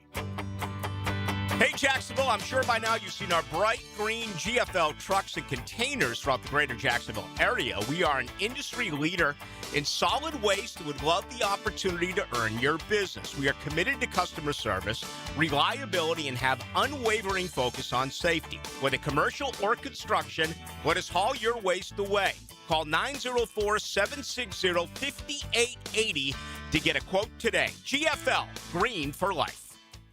Hey, Jacksonville, I'm sure by now you've seen our bright green GFL trucks and containers throughout the greater Jacksonville area. We are an industry leader in solid waste and would love the opportunity to earn your business. We are committed to customer service, reliability, and have unwavering focus on safety. Whether commercial or construction, let us haul your waste away. Call 904-760-5880 to get a quote today. GFL, green for life.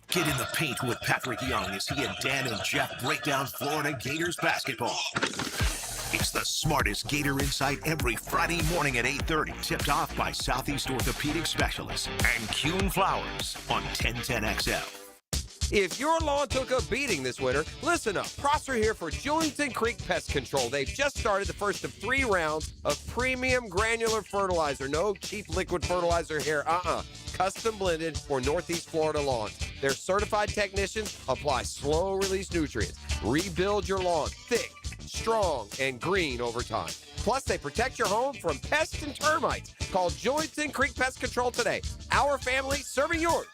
Get in the paint with Patrick Young as he and Dan and Jeff break down Florida Gators basketball. It's the smartest Gator Insight every Friday morning at 8:30. Tipped off by Southeast Orthopedic Specialists and Kuhn Flowers on 1010XL. If your lawn took a beating this winter, listen up. Prosser here for Julington Creek Pest Control. They've just started the first of 3 rounds of premium granular fertilizer. No cheap liquid fertilizer here. Custom blended for Northeast Florida lawns. Their certified technicians apply slow-release nutrients. Rebuild your lawn thick, strong, and green over time. Plus, they protect your home from pests and termites. Call Julington Creek Pest Control today. Our family serving yours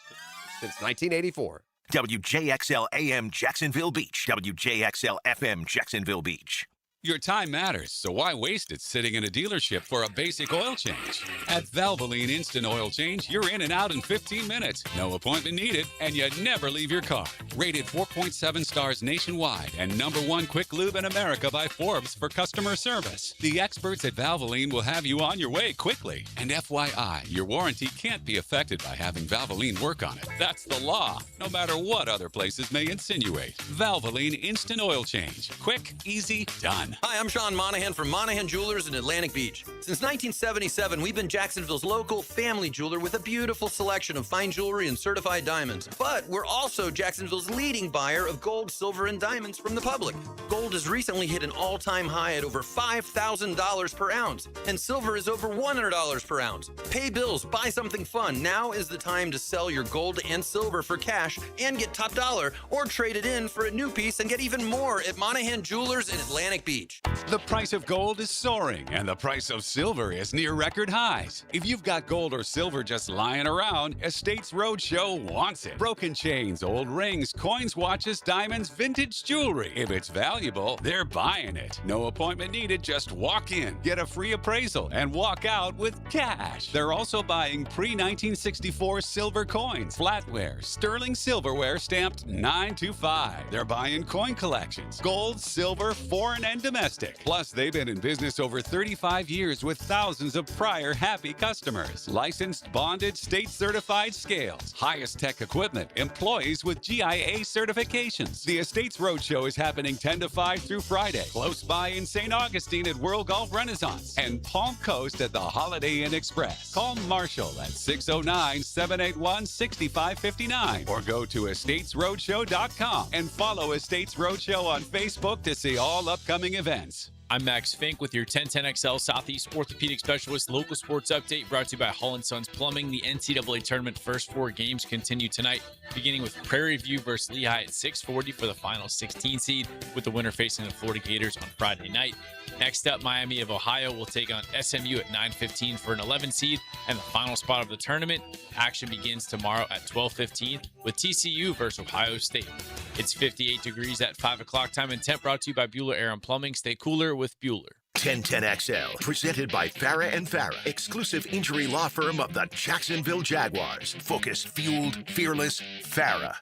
since 1984. WJXL AM Jacksonville Beach. WJXL FM Jacksonville Beach. Your time matters, so why waste it sitting in a dealership for a basic oil change? At Valvoline Instant Oil Change, you're in and out in 15 minutes. No appointment needed, and you never leave your car. Rated 4.7 stars nationwide and #1 quick lube in America by Forbes for customer service. The experts at Valvoline will have you on your way quickly. And FYI, your warranty can't be affected by having Valvoline work on it. That's the law, no matter what other places may insinuate. Valvoline Instant Oil Change. Quick, easy, done. on. Hi, I'm Sean Monahan from Monahan Jewelers in Atlantic Beach. Since 1977, we've been Jacksonville's local family jeweler with a beautiful selection of fine jewelry and certified diamonds. But we're also Jacksonville's leading buyer of gold, silver, and diamonds from the public. Gold has recently hit an all-time high at over $5,000 per ounce, and silver is over $100 per ounce. Pay bills, buy something fun. Now is the time to sell your gold and silver for cash and get top dollar, or trade it in for a new piece and get even more at Monahan Jewelers in Atlantic Beach. The price of gold is soaring, and the price of silver is near record highs. If you've got gold or silver just lying around, Estates Roadshow wants it. Broken chains, old rings, coins, watches, diamonds, vintage jewelry. If it's valuable, they're buying it. No appointment needed, just walk in, get a free appraisal, and walk out with cash. They're also buying pre-1964 silver coins, flatware, sterling silverware stamped 925. They're buying coin collections, gold, silver, foreign, and domestic. Plus, they've been in business over 35 years with thousands of prior happy customers. Licensed, bonded, state-certified scales, highest tech equipment, employees with GIA certifications. The Estates Roadshow is happening 10 to 5 through Friday, close by in St. Augustine at World Golf Renaissance and Palm Coast at the Holiday Inn Express. Call Marshall at 609-781-6559 or go to estatesroadshow.com and follow Estates Roadshow on Facebook to see all upcoming events. I'm Max Fink with your 1010XL Southeast Orthopedic Specialist local sports update brought to you by Hall & Sons Plumbing. The NCAA tournament first 4 games continue tonight, beginning with Prairie View versus Lehigh at 6:40 for the final 16 seed, with the winner facing the Florida Gators on Friday night. Next up, Miami of Ohio will take on SMU at 9:15 for an 11 seed, and the final spot of the tournament. Action begins tomorrow at 12:15 with TCU versus Ohio State. It's 58 degrees at 5 o'clock time and temp, brought to you by Bueller Air and Plumbing. Stay cooler with Bueller. 1010XL, presented by Farah and Farah, exclusive injury law firm of the Jacksonville Jaguars. Focused, fueled, fearless, Farah.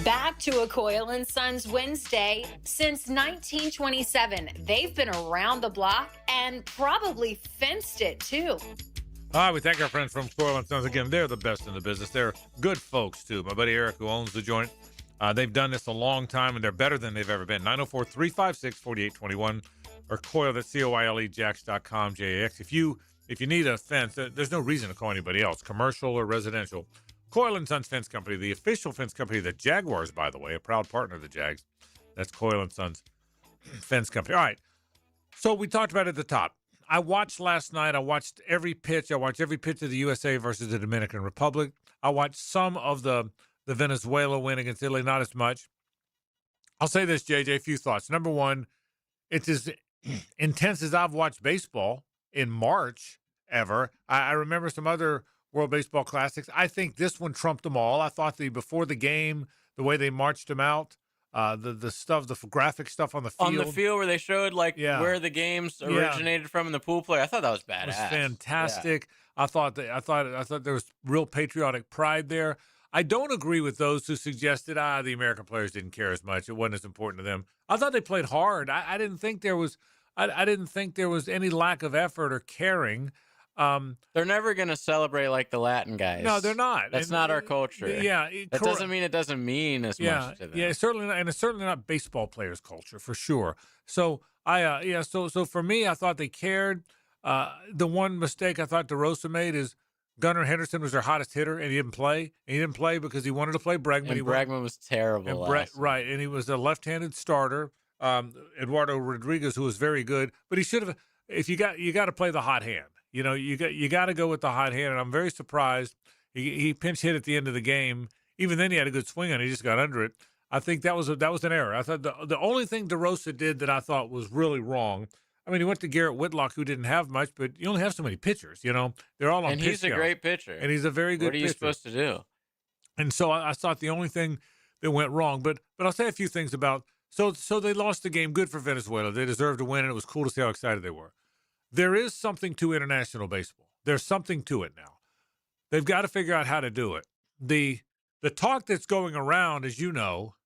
Back to a Coyle & Sons Wednesday. Since 1927, they've been around the block and probably fenced it, too. All right, we thank our friends from Coyle & Sons. Again, they're the best in the business. They're good folks, too. My buddy Eric, who owns the joint, they've done this a long time, and they're better than they've ever been. 904-356-4821 or Coyle, that's C-O-I-L-E, Jax.com, J-A-X. If you need a fence, there's no reason to call anybody else, commercial or residential. Coyle & Sons Fence Company, the official fence company of the Jaguars, by the way, a proud partner of the Jags. That's Coyle & Sons Fence Company. All right, so we talked about it at the top. I watched last night. I watched every pitch. I watched every pitch of the USA versus the Dominican Republic. I watched some of the Venezuela win against Italy, not as much. I'll say this, JJ, a few thoughts. Number one, it's as intense as I've watched baseball in March ever. I remember some other World Baseball Classics. I think this one trumped them all. I thought before the game, the way they marched them out, the stuff, the graphic stuff on the field. On the field where they showed where the games originated from in the pool play. I thought that was badass. It was fantastic. Yeah. I thought there was real patriotic pride there. I don't agree with those who suggested the American players didn't care as much. It wasn't as important to them. I thought they played hard. I didn't think there was any lack of effort or caring. They're never going to celebrate like the Latin guys. No, they're not. That's not our culture. Yeah, that doesn't mean it doesn't mean as much to them. Yeah, certainly not, and it's certainly not baseball players' culture for sure. So so for me, I thought they cared. The one mistake I thought DeRosa made is Gunnar Henderson was their hottest hitter, and he didn't play. And he didn't play because he wanted to play Bregman. And Bregman was terrible. Right, and he was a left-handed starter. Eduardo Rodriguez, who was very good, but he should have. If you got to play the hot hand. You know, you got to go with the hot hand, and I'm very surprised he pinch hit at the end of the game. Even then, he had a good swing on it. He just got under it. I think that was an error. I thought the only thing DeRosa did that I thought was really wrong. I mean, he went to Garrett Whitlock, who didn't have much, but you only have so many pitchers. You know, they're all on. And pitch he's a count. great pitcher. And he's a very good. What are you pitcher. supposed to do? And so I thought the only thing that went wrong. But I'll say a few things about. So they lost the game. Good for Venezuela. They deserved to win, and it was cool to see how excited they were. There is something to international baseball. There's something to it now. They've got to figure out how to do it. The talk that's going around, as you know,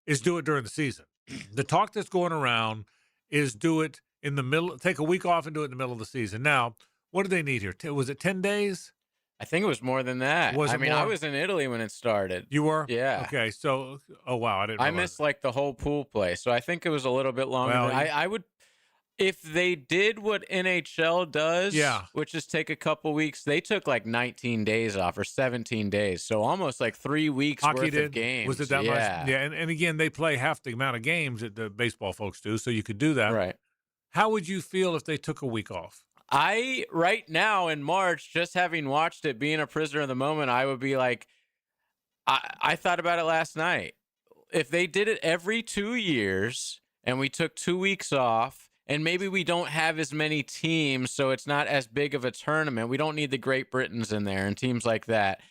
is do it during the season. The talk that's going around is do it in the middle, take a week off and do it in the middle of the season. Now, what do they need here? Was it 10 days? I think it was more than that. Was I it mean, I more? was in Italy when it started. You were? Yeah. Okay, so oh wow, I didn't. I realize missed like the whole pool play, so I think it was a little bit longer. Well, I would, if they did what NHL does, Yeah. which is take a couple weeks. They took like 19 days off or 17 days, so almost like 3 weeks Hockey worth did? of games. Was it that yeah. much? Yeah, and again, they play half the amount of games that the baseball folks do, so you could do that. Right. How would you feel if they took a week off? Right now in March, just having watched it, being a prisoner of the moment, I would be like, I thought about it last night. If they did it every 2 years and we took 2 weeks off, and maybe we don't have as many teams, so it's not as big of a tournament. We don't need the Great Britons in there and teams like that.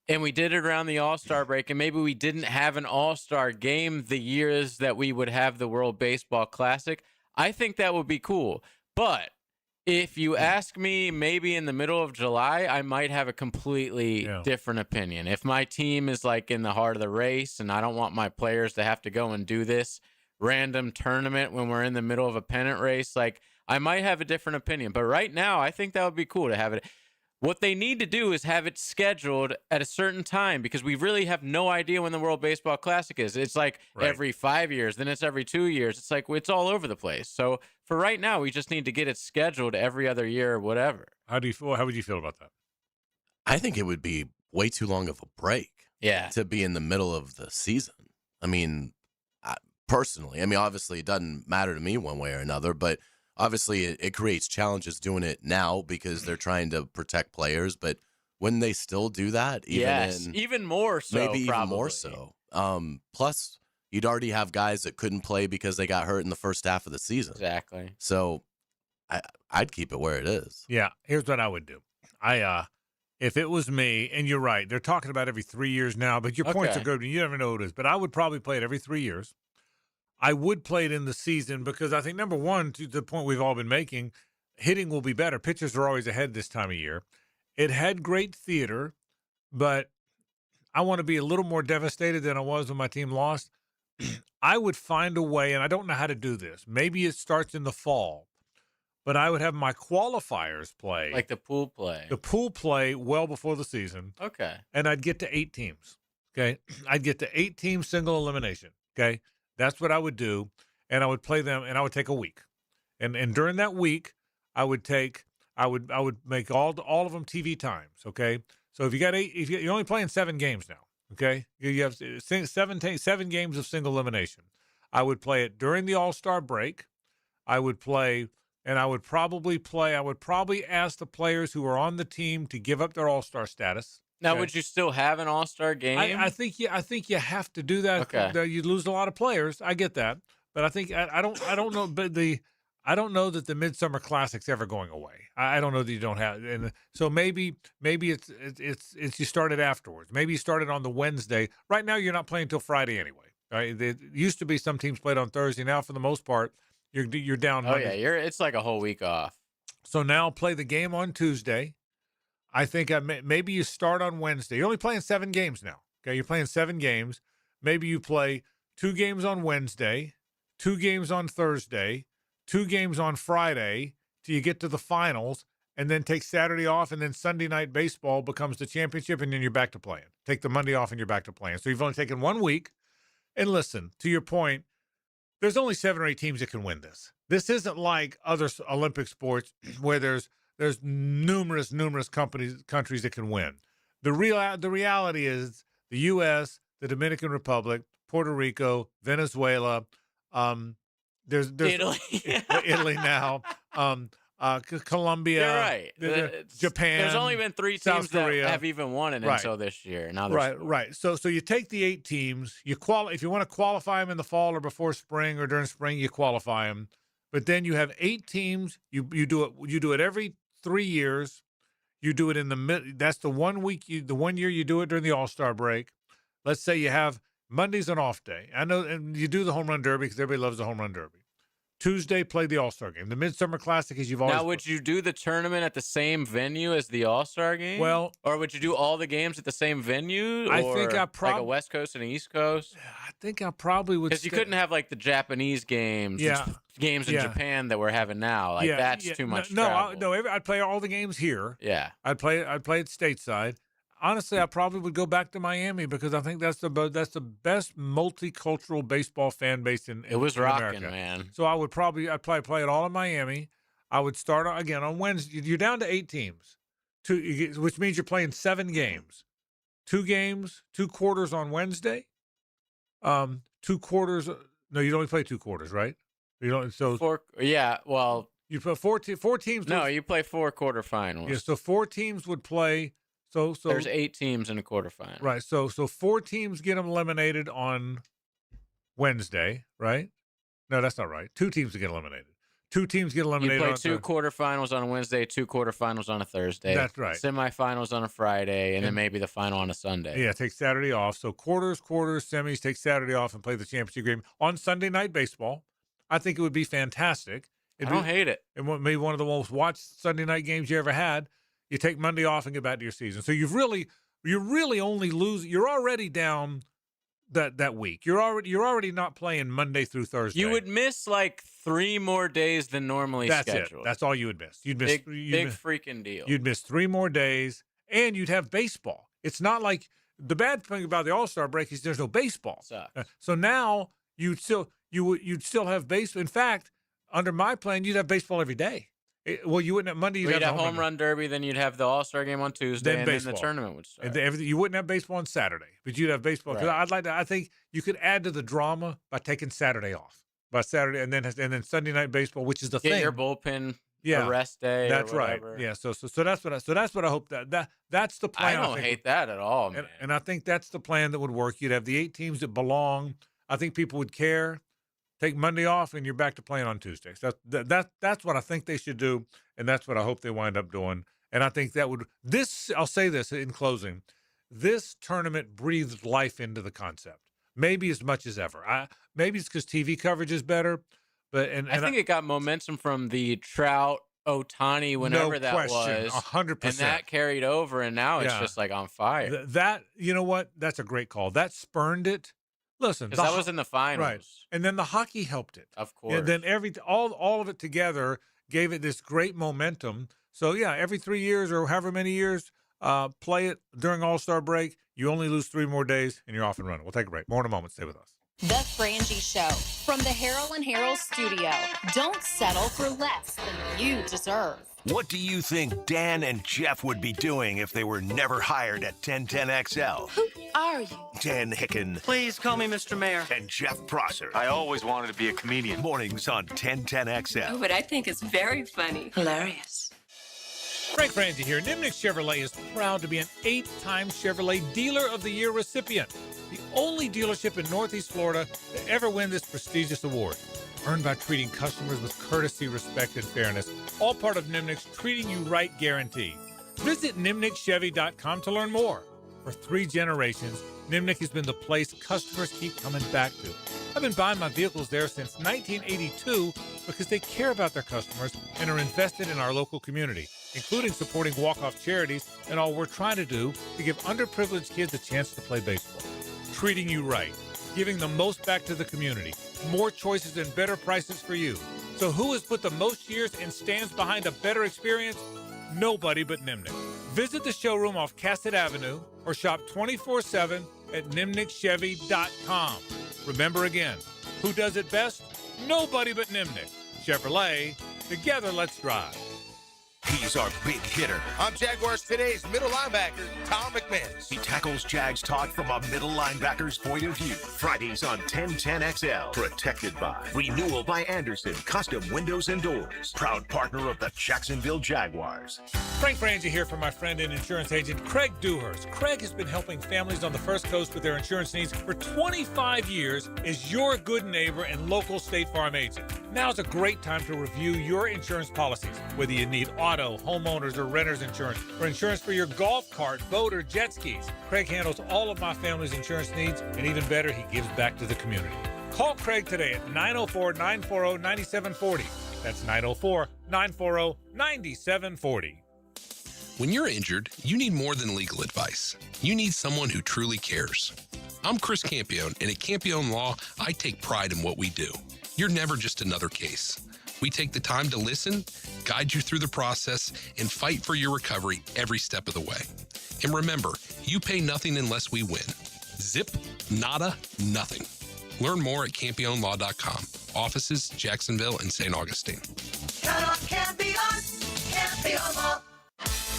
And we did it around the All-Star break, and maybe we didn't have an All-Star game the years that we would have the World Baseball Classic. I think that would be cool. But if you ask me, maybe in the middle of July, I might have a completely different opinion. If my team is like in the heart of the race and I don't want my players to have to go and do this random tournament when we're in the middle of a pennant race, like I might have a different opinion. But right now, I think that would be cool to have it. What they need to do is have it scheduled at a certain time, because we really have no idea when the World Baseball Classic is. It's like every 5 years, then it's every 2 years. It's like it's all over the place. So for right now, we just need to get it scheduled every other year or whatever. How do you feel? How would you feel about that? I think it would be way too long of a break. Yeah. To be in the middle of the season. I mean, personally, obviously it doesn't matter to me one way or another, but obviously it creates challenges doing it now because they're trying to protect players. But wouldn't they still do that? Even more so. Maybe even probably. more so. Plus, you'd already have guys that couldn't play because they got hurt in the first half of the season. Exactly. So I'd keep it where it is. Yeah, here's what I would do. If it was me, and you're right, they're talking about every 3 years now, but your points are good, and you never know what it is. But I would probably play it every 3 years. I would play it in the season because I think, number one, to the point we've all been making, hitting will be better. Pitchers are always ahead this time of year. It had great theater, but I want to be a little more devastated than I was when my team lost. I would find a way, and I don't know how to do this. Maybe it starts in the fall, but I would have my qualifiers play. Like the pool play. The pool play well before the season. Okay. And I'd get to 8 teams. Okay. I'd get to 8 teams single elimination. Okay. That's what I would do. And I would play them, and I would take a week. And during that week, I would make all of them TV times. Okay. So if you got 8, you're only playing 7 games now. Okay. You have 7 games of single elimination. I would play it during the All-Star break. I would probably ask the players who are on the team to give up their All-Star status. Now, Okay. would you still have an All-Star game? I think you have to do that. Okay. You lose a lot of players. I get that, but I think I don't know. But I don't know that the Midsummer Classic's ever going away. I don't know that you don't have, and so maybe it's you started afterwards. Maybe you started on the Wednesday. Right now, you're not playing till Friday anyway. Right? It used to be some teams played on Thursday. Now, for the most part, you're down. Oh yeah, it's like a whole week off. So now play the game on Tuesday. I think maybe you start on Wednesday. You're only playing 7 games now. Okay, you're playing 7 games. Maybe you play 2 games on Wednesday, 2 games on Thursday, 2 games on Friday till you get to the finals, and then take Saturday off, and then Sunday night baseball becomes the championship, and then you're back to playing. Take the Monday off, and you're back to playing. So you've only taken 1 week. And listen, to your point, there's only 7 or 8 teams that can win this. This isn't like other Olympic sports where there's numerous countries that can win. The reality is the U.S., the Dominican Republic, Puerto Rico, Venezuela, there's Italy, Italy now, Colombia, You're right. Japan. There's only been 3 South teams that Korea. have even won it Right. until this year. Now there's Right. So you take the 8 teams. If you want to qualify them in the fall or before spring or during spring, you qualify them. But then you have 8 teams. You do it every 3 years. You do it in the mid. That's the 1 week. The 1 year you do it during the All-Star break. Let's say you have Monday's an off day. I know, and you do the home run derby because everybody loves the home run derby. Tuesday, play the All-Star game. The Midsummer Classic is you've always. Now, would you do the tournament at the same venue as the All-Star game? Well, or would you do all the games at the same venue? I think I like a West Coast and an East Coast. I think I probably would. Because you couldn't have like the Japanese games. Yeah. games in Japan that we're having now. Like that's too much. I'd play all the games here. Yeah, I'd play it stateside. Honestly, I probably would go back to Miami because I think that's the best multicultural baseball fan base in It was in rocking, America. man. So I'd probably play it all in Miami. I would start again on Wednesday. You're down to 8 teams, which means you're playing 7 games. 2 games, 2 quarters on Wednesday. 2 quarters. No, you only play 2 quarters, right? You don't. So 4. Yeah, well, you put 4 teams. No, you play 4 quarterfinals. Yeah, so 4 teams would play. So there's 8 teams in a quarterfinal. Right. So 4 teams get eliminated on Wednesday, right? No, that's not right. 2 teams get eliminated. 2 teams get eliminated. You play 2 quarterfinals on a Wednesday, 2 quarterfinals on a Thursday. That's right. Semifinals on a Friday, and then maybe the final on a Sunday. Yeah, take Saturday off. So quarters, semis, take Saturday off and play the championship game on Sunday Night Baseball. I think it would be fantastic. I don't hate it. It would be one of the most watched Sunday night games you ever had. You take Monday off and get back to your season. So you're really only losing. You're already down that week. You're already not playing Monday through Thursday. You would miss like 3 more days than normally scheduled. That's all you would miss. You'd miss big freaking deal. You'd miss 3 more days, and you'd have baseball. It's not like the bad thing about the All-Star break is there's no baseball. So now you'd still have baseball. In fact, under my plan, you'd have baseball every day. You wouldn't have Monday. You'd have home run derby, then you'd have the All-Star game on Tuesday, and then the tournament would start. And you wouldn't have baseball on Saturday, but you'd have baseball. Because I think you could add to the drama by taking Saturday off. By Saturday, and then Sunday Night Baseball, which is the thing. Get your bullpen a rest day. That's or whatever. right. Yeah. So that's what I hope that's the plan. I don't hate that at all, man. And I think that's the plan that would work. You'd have the 8 teams that belong. I think people would care. Take Monday off, and you're back to playing on Tuesdays. That's what I think they should do, and that's what I hope they wind up doing. And I think that would I'll say this in closing: this tournament breathed life into the concept, maybe as much as ever. Maybe it's because TV coverage is better, but I think it got momentum from the Trout, Ohtani, whenever that was, 100%, and that carried over, and now it's just like on fire. That you know what? That's a great call. That spurned it. Listen, because that was in the finals, right? And then the hockey helped it, of course. And then all of it together gave it this great momentum. So yeah, every 3 years or however many years, play it during All-Star break. You only lose 3 more days, and you're off and running. We'll take a break. More in a moment. Stay with us. The Frangie Show from the Harold and Harold studio. Don't settle for less than you deserve. What do you think Dan and Jeff would be doing if they were never hired at 1010XL? Who are you? Dan Hicken. Please call me Mr. Mayor. And Jeff Prosser. I always wanted to be a comedian. Mornings on 1010XL. Oh, but I think it's very funny. Hilarious. Frank Frangie here. Nimnick Chevrolet is proud to be an 8-time Chevrolet Dealer of the Year recipient. The only dealership in Northeast Florida to ever win this prestigious award. Earned by treating customers with courtesy, respect, and fairness. All part of Nimnick's Treating You Right guarantee. Visit NimnickChevy.com to learn more. For 3 generations, Nimnick has been the place customers keep coming back to. I've been buying my vehicles there since 1982 because they care about their customers and are invested in our local community, including supporting walk-off charities and all we're trying to do to give underprivileged kids a chance to play baseball. Treating you right. Giving the most back to the community. More choices and better prices for you. So who has put the most years and stands behind a better experience? Nobody but Nimnick. Visit the showroom off Cassett Avenue or shop 24/7 at NimnickChevy.com. Remember again, who does it best? Nobody but Nimnick. Chevrolet, together let's drive. He's our big hitter. I'm Jaguars Today's middle linebacker, Tom McManus. He tackles Jags talk from a middle linebacker's point of view. Fridays on 1010XL. Protected by Renewal by Anderson, custom windows and doors. Proud partner of the Jacksonville Jaguars. Frank Frangie here for my friend and insurance agent, Craig Dewhurst. Craig has been helping families on the First Coast with their insurance needs for 25 years as your good neighbor and local State Farm agent. Now's a great time to review your insurance policies, whether you need auto, homeowners, or renter's insurance, or insurance for your golf cart, boat, or jet skis. Craig handles all of my family's insurance needs, and even better, he gives back to the community. Call Craig today at 904-940-9740. That's 904-940-9740. When you're injured, you need more than legal advice. You need someone who truly cares. I'm Chris Campione, and at Campione Law, I take pride in what we do. You're never just another case. We take the time to listen, guide you through the process, and fight for your recovery every step of the way. And remember, you pay nothing unless we win. Zip, nada, nothing. Learn more at CampionLaw.com. Offices, Jacksonville and St. Augustine. Count on Campion Law.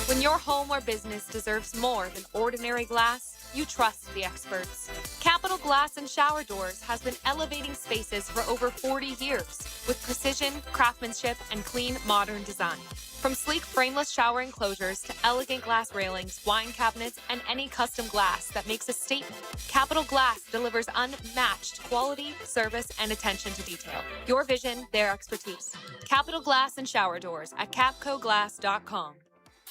When your home or business deserves more than ordinary glass, you trust the experts. Capital Glass and Shower Doors has been elevating spaces for over 40 years with precision, craftsmanship, and clean, modern design. From sleek frameless shower enclosures to elegant glass railings, wine cabinets, and any custom glass that makes a statement, Capital Glass delivers unmatched quality, service, and attention to detail. Your vision, their expertise. Capital Glass and Shower Doors at capcoglass.com.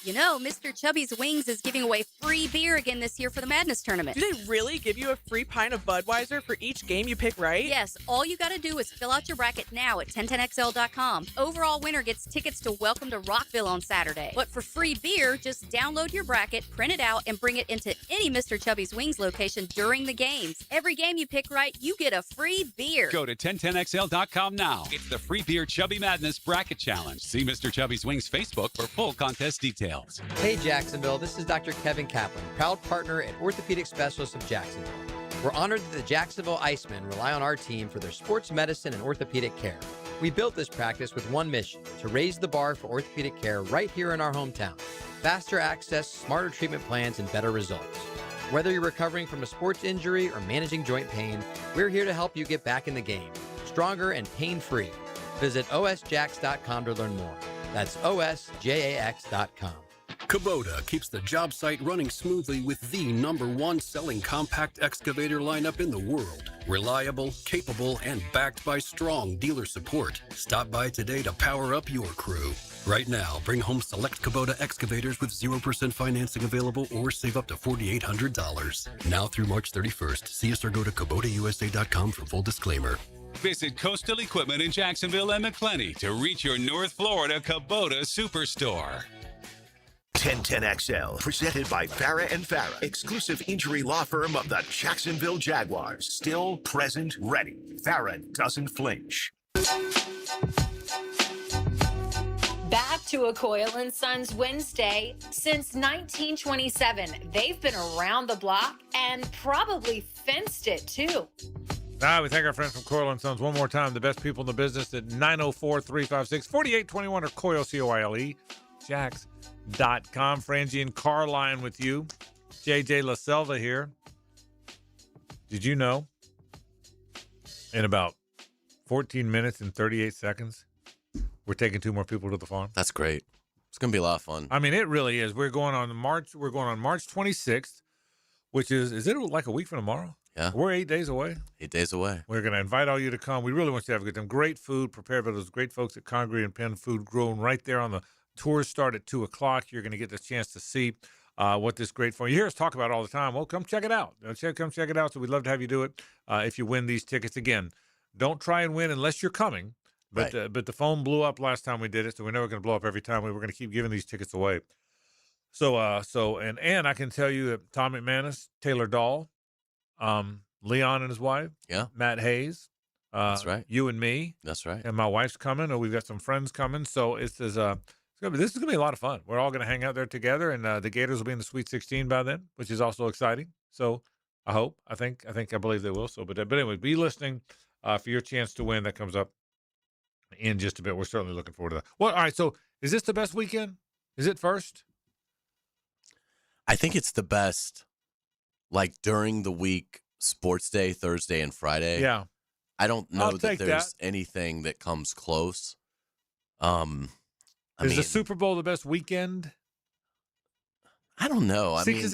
You know, Mr. Chubby's Wings is giving away free beer again this year for the Madness Tournament. Do they really give you a free pint of Budweiser for each game you pick right? Yes, all you gotta do is fill out your bracket now at 1010XL.com. Overall winner gets tickets to Welcome to Rockville on Saturday. But for free beer, just download your bracket, print it out, and bring it into any Mr. Chubby's Wings location during the games. Every game you pick right, you get a free beer. Go to 1010XL.com now. It's the Free Beer Chubby Madness Bracket Challenge. See Mr. Chubby's Wings Facebook for full contest details. Hey Jacksonville, this is Dr. Kevin Kaplan, proud partner at Orthopedic Specialists of Jacksonville. We're honored that the Jacksonville Icemen rely on our team for their sports medicine and orthopedic care. We built this practice with one mission, to raise the bar for orthopedic care right here in our hometown. Faster access, smarter treatment plans, and better results. Whether you're recovering from a sports injury or managing joint pain, we're here to help you get back in the game, stronger and pain-free. Visit osjax.com to learn more. That's osjax.com. Kubota keeps the job site running smoothly with the #1 selling compact excavator lineup in the world. Reliable, capable, and backed by strong dealer support. Stop by today to power up your crew. Right now, bring home select Kubota excavators with 0% financing available or save up to $4,800. Now through March 31st. See us or go to KubotaUSA.com for full disclaimer. Visit Coastal Equipment in Jacksonville and McClenny to reach your North Florida Kubota Superstore. 1010XL, presented by Farah and Farah, exclusive injury law firm of the Jacksonville Jaguars. Still, present, ready. Farah doesn't flinch. Back to a Coyle & Sons Wednesday. Since 1927, they've been around the block and probably fenced it, too. We thank our friends from Coyle & Sons one more time. The best people in the business at 904-356-4821 or Coyle, C-O-I-L-E, Jax.com. Frangie and Carline with you. JJ LaSelva here. Did you know in about 14 minutes and 38 seconds, we're taking 2 more people to the farm? That's great. It's going to be a lot of fun. I mean, it really is. We're going on March 26th, which is it like a week from tomorrow? Yeah. We're 8 days away. 8 days away. We're going to invite all you to come. We really want you to have a good time. Great food prepared by those great folks at Congreve and Penn Food, grown right there on the tours start at 2 o'clock. You're going to get the chance to see what this great for. You hear us talk about it all the time. Well, come check it out. Come check it out. So we'd love to have you do it if you win these tickets. Again, don't try and win unless you're coming. But Right. But the phone blew up last time we did it, so we're never going to blow up every time. We were going to keep giving these tickets away. So I can tell you that Tom McManus, Taylor Dahl, Leon and his wife, Matt Hayes, That's right. You and me, That's right. and my wife's coming, or we've got some friends coming. So this is going to be a lot of fun. We're all going to hang out there together, and the Gators will be in the Sweet 16 by then, which is also exciting. So I hope, I believe they will. So, but anyway, be listening for your chance to win. That comes up in just a bit. We're certainly looking forward to that. Well, all right. So is this the best weekend? Is it first? I think it's the best, like during the week, sports day, Thursday and Friday. Yeah. I don't know I'll take that there's anything that comes close. Is the Super Bowl the best weekend? I don't know. I See, mean, 'cause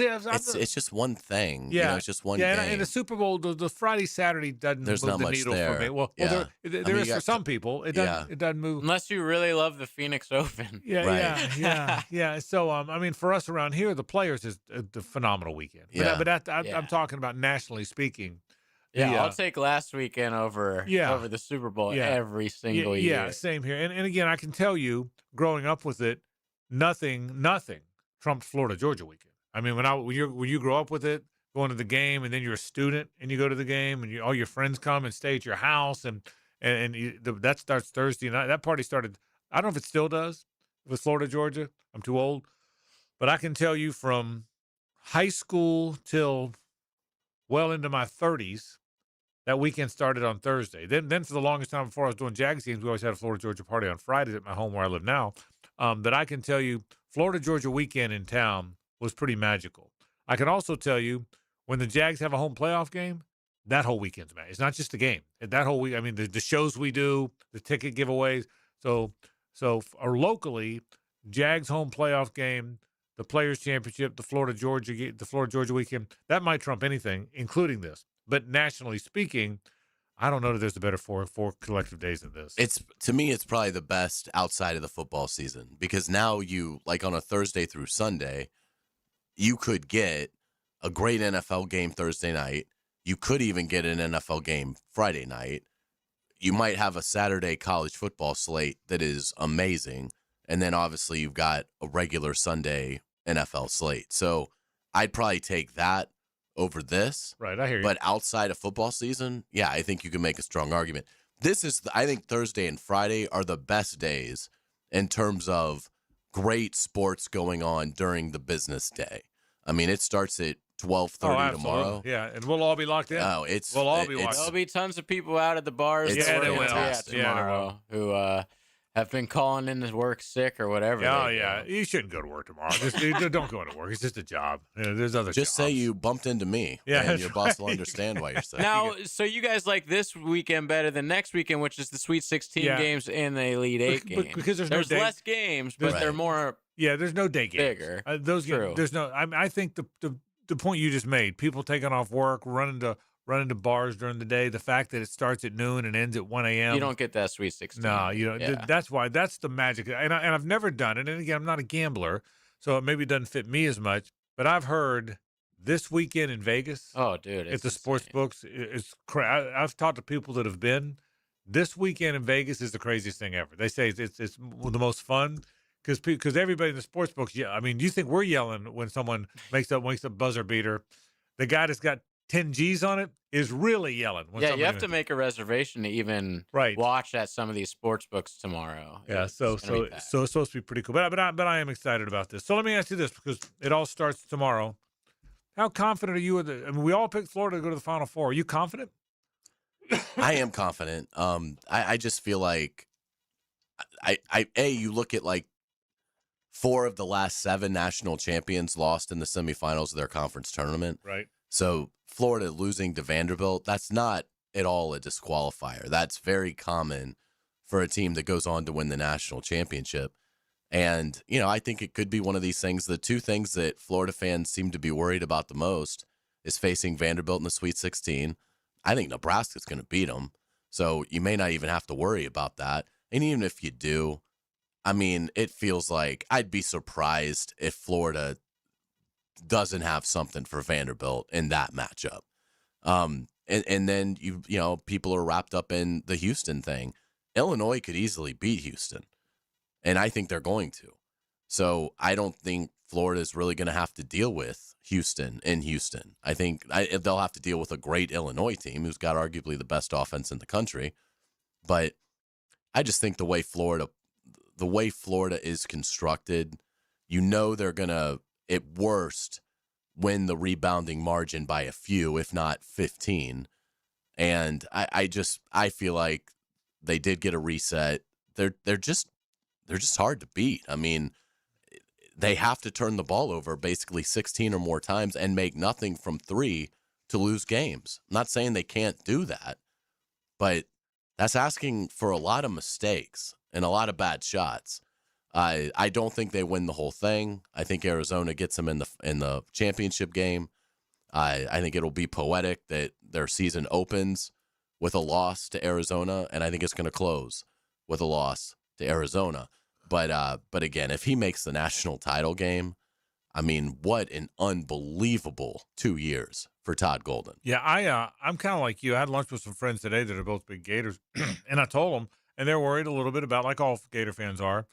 it's just one thing. Yeah, You know, it's just one game. and the Super Bowl, the Friday, Saturday doesn't There's move not the much needle there. for me. Well, Yeah. there I mean, is you for got some people. It doesn't. It doesn't move Unless you really love the Phoenix Open. Yeah. So, I mean, for us around here, the Players is the phenomenal weekend. I'm talking about nationally speaking. I'll take last weekend over the Super Bowl every single year. Yeah, same here. And again, I can tell you, growing up with it, nothing trumped Florida Georgia weekend. I mean, when you grow up with it, going to the game, and then you're a student and you go to the game, and all your friends come and stay at your house, and that starts Thursday night. That party started. I don't know if it still does with Florida, Georgia. I'm too old, but I can tell you from high school till well into my 30s. That weekend started on Thursday. Then for the longest time before I was doing Jags games, we always had a Florida Georgia party on Fridays at my home where I live now. That I can tell you, Florida Georgia weekend in town was pretty magical. I can also tell you when the Jags have a home playoff game, that whole weekend's magic. It's not just the game. That whole week, I mean, the shows we do, the ticket giveaways. So or locally, Jags home playoff game, the Players Championship, the Florida Georgia weekend, that might trump anything, including this. But nationally speaking, I don't know that there's a better four collective days than this. To me, it's probably the best outside of the football season because now you, like on a Thursday through Sunday, you could get a great NFL game Thursday night. You could even get an NFL game Friday night. You might have a Saturday college football slate that is amazing. And then obviously you've got a regular Sunday NFL slate. So I'd probably take that over this. Right, I hear you. But outside of football season, yeah, I think you can make a strong argument. I think Thursday and Friday are the best days in terms of great sports going on during the business day. I mean, it starts at 12:30 tomorrow. Yeah, and we'll all be locked in. Oh, we'll all be watching. There'll be tons of people out at the bars. It's tomorrow who have been calling in to work sick or whatever. Oh, yeah. You shouldn't go to work tomorrow. Don't go to work. It's just a job. There's other Just jobs. say you bumped into me. Yeah, and your boss will understand why you're sick. Now, so you guys like this weekend better than next weekend, which is the Sweet 16 games and the Elite 8 games. Because there's less games, but they're more there's no day games. Bigger. Those games, there's no. I think the point you just made, people taking off work, running to bars during the day, the fact that it starts at noon and ends at 1 a.m. You don't get that Sweet 16. No, you know, that's why. That's the magic. And I've never done it. And again, I'm not a gambler, so it maybe doesn't fit me as much. But I've heard this weekend in Vegas. Oh, dude. At the sports books, it's I've talked to people that have been. This weekend in Vegas is the craziest thing ever. They say it's the most fun. Because everybody in the sports books, I mean, you think we're yelling when someone makes a buzzer beater? The guy that's got 10 G's on it is really yelling. When you have to make a reservation to even watch at some of these sports books tomorrow. Yeah, so it's supposed to be pretty cool. But I am excited about this. So let me ask you this, because it all starts tomorrow. How confident are you? I mean, we all picked Florida to go to the Final Four. Are you confident? I am confident. I just feel like you look at like 4 of the last 7 national champions lost in the semifinals of their conference tournament. Right. So Florida losing to Vanderbilt, that's not at all a disqualifier. That's very common for a team that goes on to win the national championship. And, you know, I think it could be one of these things. The 2 things that Florida fans seem to be worried about the most is facing Vanderbilt in the Sweet 16. I think Nebraska's going to beat them. So you may not even have to worry about that. And even if you do, I mean, it feels like I'd be surprised if Florida doesn't have something for Vanderbilt in that matchup. And then, you know, people are wrapped up in the Houston thing. Illinois could easily beat Houston, and I think they're going to. So I don't think Florida is really going to have to deal with Houston in Houston. I think they'll have to deal with a great Illinois team who's got arguably the best offense in the country. But I just think the way Florida is constructed, you know they're going to, at worst, win the rebounding margin by a few, if not 15. And I feel like they did get a reset. They're just hard to beat. I mean, they have to turn the ball over basically 16 or more times and make nothing from 3 to lose games. I'm not saying they can't do that, but that's asking for a lot of mistakes and a lot of bad shots. I don't think they win the whole thing. I think Arizona gets them in the championship game. I think it'll be poetic that their season opens with a loss to Arizona, and I think it's going to close with a loss to Arizona. But again, if he makes the national title game, I mean, what an unbelievable 2 years for Todd Golden. Yeah, I'm kind of like you. I had lunch with some friends today that are both big Gators, and I told them, and they're worried a little bit about, like all Gator fans are,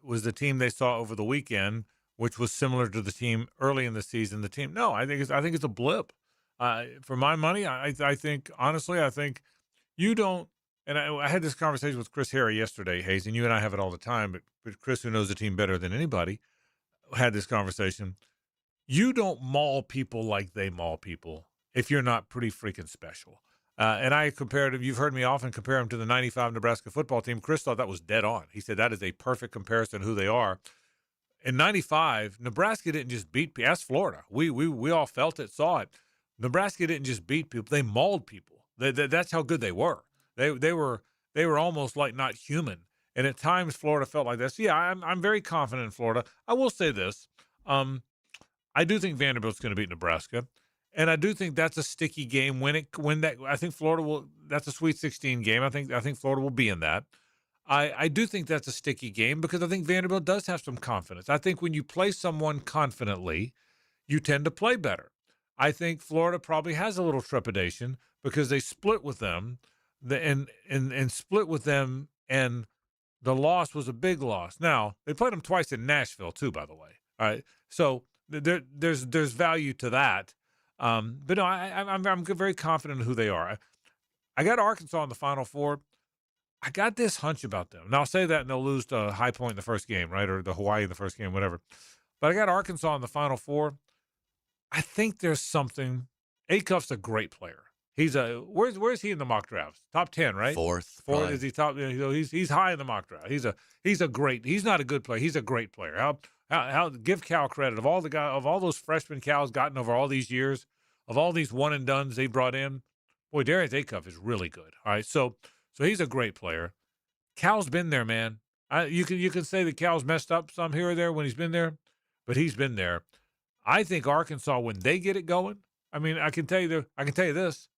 was the team they saw over the weekend, which was similar to the team early in the season. The team, no, I think it's a blip. For my money, I think honestly, I think you don't and I had this conversation with Chris Harry yesterday, Hayes, and you and I have it all the time, but Chris, who knows the team better than anybody, had this conversation. You don't maul people like they maul people if you're not pretty freaking special. And I compared him, you've heard me often compare him to the 95 Nebraska football team. Chris thought that was dead on. He said that is a perfect comparison of who they are. In 95, Nebraska didn't just beat people. Ask Florida. We all felt it, saw it. Nebraska didn't just beat people. They mauled people. That's how good they were. They were almost like not human. And at times, Florida felt like this. Yeah, I'm very confident in Florida. I will say this. I do think Vanderbilt's going to beat Nebraska. And I do think that's a sticky game. I think Florida will. That's a Sweet 16 game. I think Florida will be in that. I do think that's a sticky game because I think Vanderbilt does have some confidence. I think when you play someone confidently, you tend to play better. I think Florida probably has a little trepidation because they split with them, and split with them, and the loss was a big loss. Now they played them twice in Nashville too, by the way. All right, so there's value to that. But no, I'm very confident in who they are. I got Arkansas in the Final Four. I got this hunch about them. Now, I'll say that and they'll lose to High Point in the first game, right? Or the Hawaii in the first game, whatever. But I got Arkansas in the Final Four. I think there's something. Acuff's a great player. Where's he in the mock drafts? Top 10, right? Fourth. Is he top? He's high in the mock draft. He's not a good player. He's a great player. How give Cal credit of all those freshman Cal's gotten over all these years, of all these one and dones they brought in. Boy, Darius Acuff is really good. All right, so he's a great player. Cal's been there, man. You can say that Cal's messed up some here or there when he's been there, but he's been there. I think Arkansas, when they get it going, I mean, I can tell you this.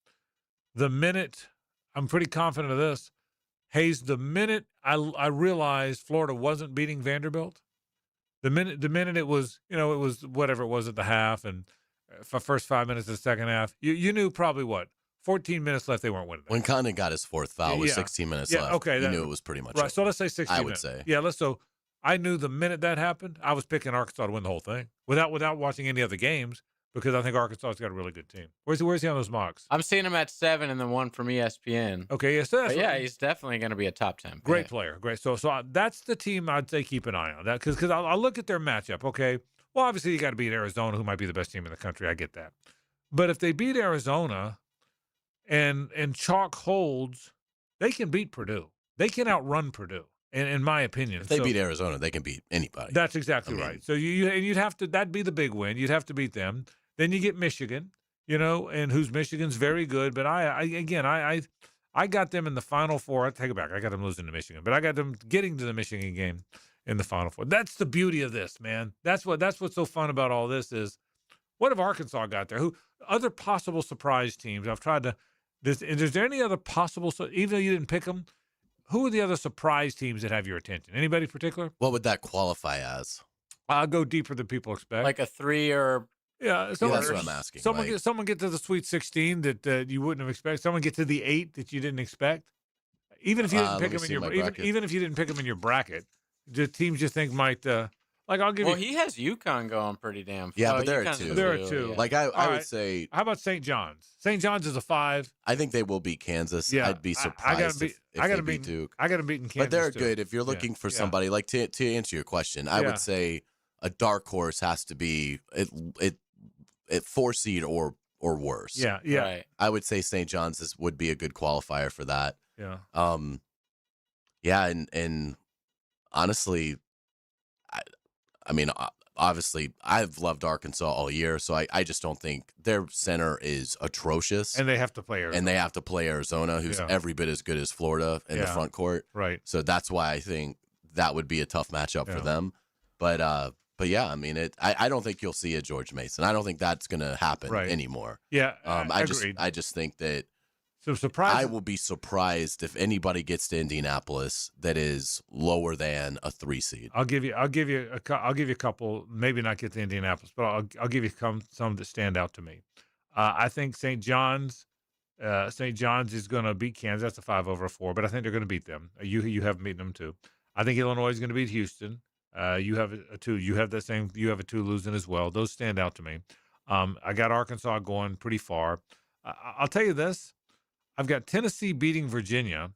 The minute I'm pretty confident of this, Hayes. The minute I realized Florida wasn't beating Vanderbilt, the minute it was whatever it was at the half and for first 5 minutes of the second half, you knew probably what. 14 minutes left, they weren't winning. When Condon got his fourth foul with 16 minutes left, okay, you knew it was pretty much right. over. So let's say 16 minutes. I would say. Yeah, so I knew the minute that happened, I was picking Arkansas to win the whole thing without watching any other games because I think Arkansas's got a really good team. Where's he on those mocks? I'm seeing him at 7 and then 1 from ESPN. Okay, yes, that's yeah, he's definitely going to be a top 10 pick. Great player, great. So that's the team I'd say keep an eye on that because I'll look at their matchup. Okay, well, obviously you got to beat Arizona, who might be the best team in the country. I get that, but if they beat Arizona and chalk holds, they can beat Purdue. They can outrun Purdue, in my opinion. If they beat Arizona, they can beat anybody. That's exactly right. So you'd have to, that'd be the big win. You'd have to beat them. Then you get Michigan, and who's Michigan's very good. But I got them in the Final Four. I take it back. I got them losing to Michigan, but I got them getting to the Michigan game in the Final Four. That's the beauty of this, man. That's what's so fun about all this is, what have Arkansas got there? Who other possible surprise teams? I've tried to. Is there any other possible? Even though you didn't pick them, who are the other surprise teams that have your attention? Anybody particular? What would that qualify as? I'll go deeper than people expect. Like a 3 or that's what I'm asking. Someone get to the Sweet 16 that you wouldn't have expected. Someone get to the 8 that you didn't expect. Even if you didn't pick them in your even if you didn't pick them in your bracket, the teams you think might. I'll give you. Well, he has UConn going pretty damn. Yeah, but there are two. There are two. Yeah. Like I would say. How about St. John's? St. John's is a 5. I think they will beat Kansas. Yeah, I'd be surprised if they beat Duke. I got to beat Kansas. But they're good. If you're looking for somebody, like to answer your question, I would say a dark horse has to be it 4 seed or worse. Yeah. Right. I would say St. John's would be a good qualifier for that. Yeah. Yeah, and honestly, I mean, obviously, I've loved Arkansas all year, so I just don't think their center is atrocious. And they have to play Arizona. Who's every bit as good as Florida in the front court. Right. So that's why I think that would be a tough matchup for them. But yeah, I mean, I don't think you'll see a George Mason. I don't think that's going to happen anymore. Yeah, agreed. I just think that. So surprised. I will be surprised if anybody gets to Indianapolis that is lower than a 3 seed. I'll give you a couple. Maybe not get to Indianapolis, but I'll give you some that stand out to me. I think St. John's is going to beat Kansas. That's a 5 over a 4, but I think they're going to beat them. You have beaten them too. I think Illinois is going to beat Houston. You have a 2. You have the same. You have a 2 losing as well. Those stand out to me. I got Arkansas going pretty far. I'll tell you this. I've got Tennessee beating Virginia,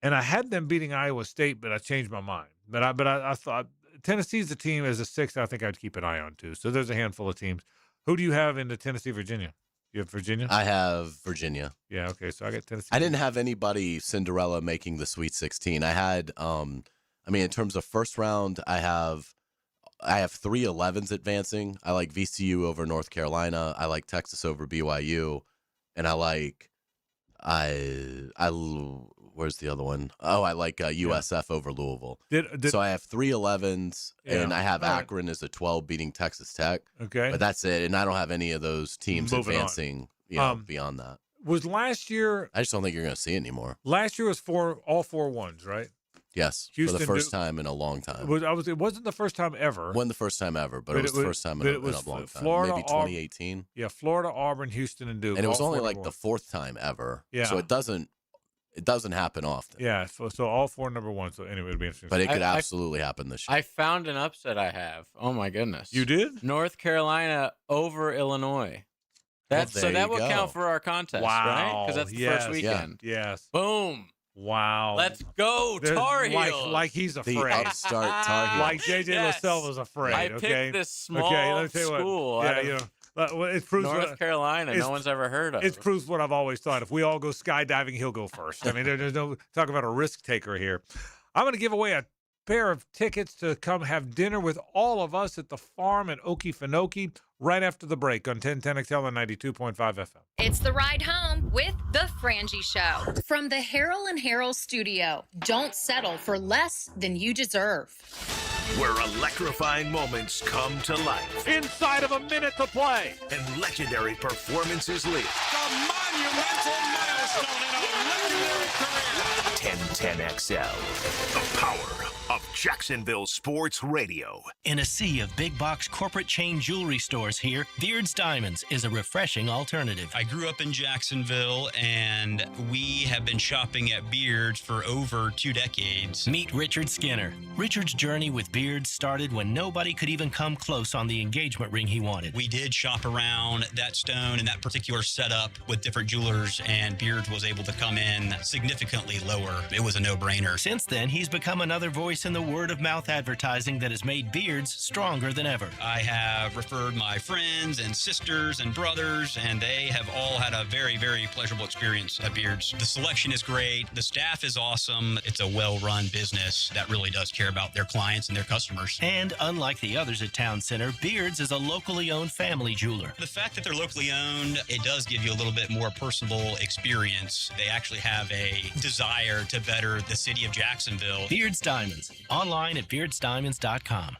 And I had them beating Iowa State, but I changed my mind. But I thought Tennessee's a team as a 6 I think I'd keep an eye on too. So there's a handful of teams. Who do you have in the Tennessee, Virginia? You have Virginia? I have Virginia. Yeah, okay. So I got Tennessee. I didn't have anybody Cinderella making the Sweet 16. I had, in terms of first round, I have 3 11s advancing. I like VCU over North Carolina. I like Texas over BYU, and I like where's the other one? Oh, I like USF over Louisville. So I have 3 11s, and I have Akron as a 12 beating Texas Tech. Okay, but that's it, and I don't have any of those teams advancing. Beyond that. Was last year? I just don't think you're going to see anymore. Last year was all 4 1s, right? Yes, Houston, for the first time in a long time. It wasn't the first time ever. Wasn't the first time ever, but it was the first time in a long time. Florida, maybe 2018. Yeah, Florida, Auburn, Houston, and Duke. And it was only like the 4th time ever. Yeah. So it doesn't happen often. Yeah, so all 4 number 1. So anyway, it'd be interesting. But it could absolutely happen this year. I found an upset I have. Oh my goodness. You did? North Carolina over Illinois. That will count for our contest, right? Because that's the first weekend. Yeah. Yes. Boom. Wow. Let's go, Tar Heels. Like he's afraid. The upstart Tar Heels. Like J.J. LaSalle was afraid. I picked this small school. It proves North Carolina, no one's ever heard of. It proves what I've always thought. If we all go skydiving, he'll go first. I mean, there's no talk about a risk taker here. I'm going to give away a pair of tickets to come have dinner with all of us at the farm at Okefenokee right after the break on 1010XL and 92.5 FM. It's the ride home with the Frangie Show from the Harold and Harold studio. Don't settle for less than you deserve. Where electrifying moments come to life. Inside of a minute to play. And legendary performances lead. A monumental milestone in a legendary career. 1010XL. The power of Jacksonville Sports Radio. In a sea of big box corporate chain jewelry stores here, Beard's Diamonds is a refreshing alternative. I grew up in Jacksonville, and we have been shopping at Beard's for over 2 decades. Meet Richard Skinner. Richard's journey with Beard's started when nobody could even come close on the engagement ring he wanted. We did shop around that stone and that particular setup with different jewelers, and Beard's was able to come in significantly lower. It was a no-brainer. Since then, he's become another voice in the word-of-mouth advertising that has made Beard's stronger than ever. I have referred my friends and sisters and brothers, and they have all had a very, very pleasurable experience at Beard's. The selection is great. The staff is awesome. It's a well-run business that really does care about their clients and their customers. And unlike the others at Town Center, Beard's is a locally owned family jeweler. The fact that they're locally owned, it does give you a little bit more personal experience. They actually have a desire to better the city of Jacksonville. Beard's Diamonds. Online at beardsdiamonds.com.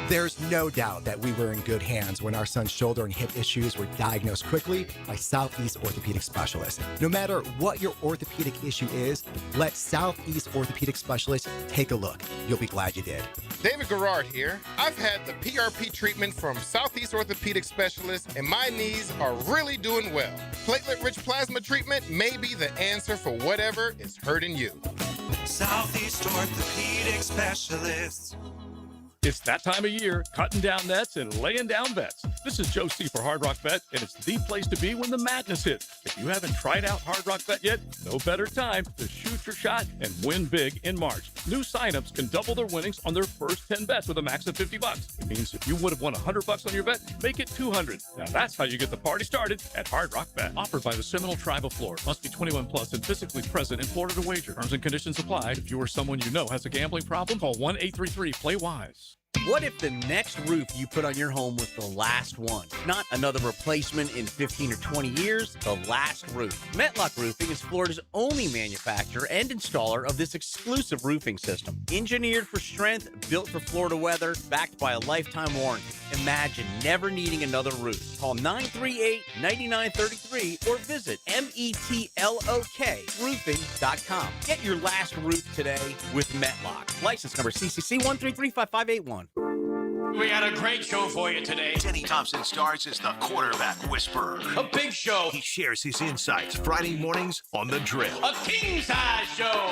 There's no doubt that we were in good hands when our son's shoulder and hip issues were diagnosed quickly by Southeast Orthopedic Specialists. No matter what your orthopedic issue is, let Southeast Orthopedic Specialists take a look. You'll be glad you did. David Garrard here. I've had the PRP treatment from Southeast Orthopedic Specialists, and my knees are really doing well. Platelet-rich plasma treatment may be the answer for whatever is hurting you. Southeast Orthopedic Specialists. It's that time of year, cutting down nets and laying down bets. This is Joe C. for Hard Rock Bet, and it's the place to be when the madness hits. If you haven't tried out Hard Rock Bet yet, no better time to shoot your shot and win big in March. New signups can double their winnings on their first 10 bets with a max of $50. It means if you would have won $100 on your bet, make it $200. Now that's how you get the party started at Hard Rock Bet. Offered by the Seminole Tribe of Florida. Must be 21 plus and physically present in Florida to wager. Terms and conditions apply. If you or someone you know has a gambling problem, call 1-833-PLAY-WISE. What if the next roof you put on your home was the last one? Not another replacement in 15 or 20 years, the last roof. Metlock Roofing is Florida's only manufacturer and installer of this exclusive roofing system. Engineered for strength, built for Florida weather, backed by a lifetime warranty. Imagine never needing another roof. Call 938-9933 or visit metlokroofing.com. Get your last roof today with Metlock. License number CCC 1335581. We got a great show for you today. Denny Thompson stars as the quarterback whisperer. A big show. He shares his insights Friday mornings on The Drill. A king-size show.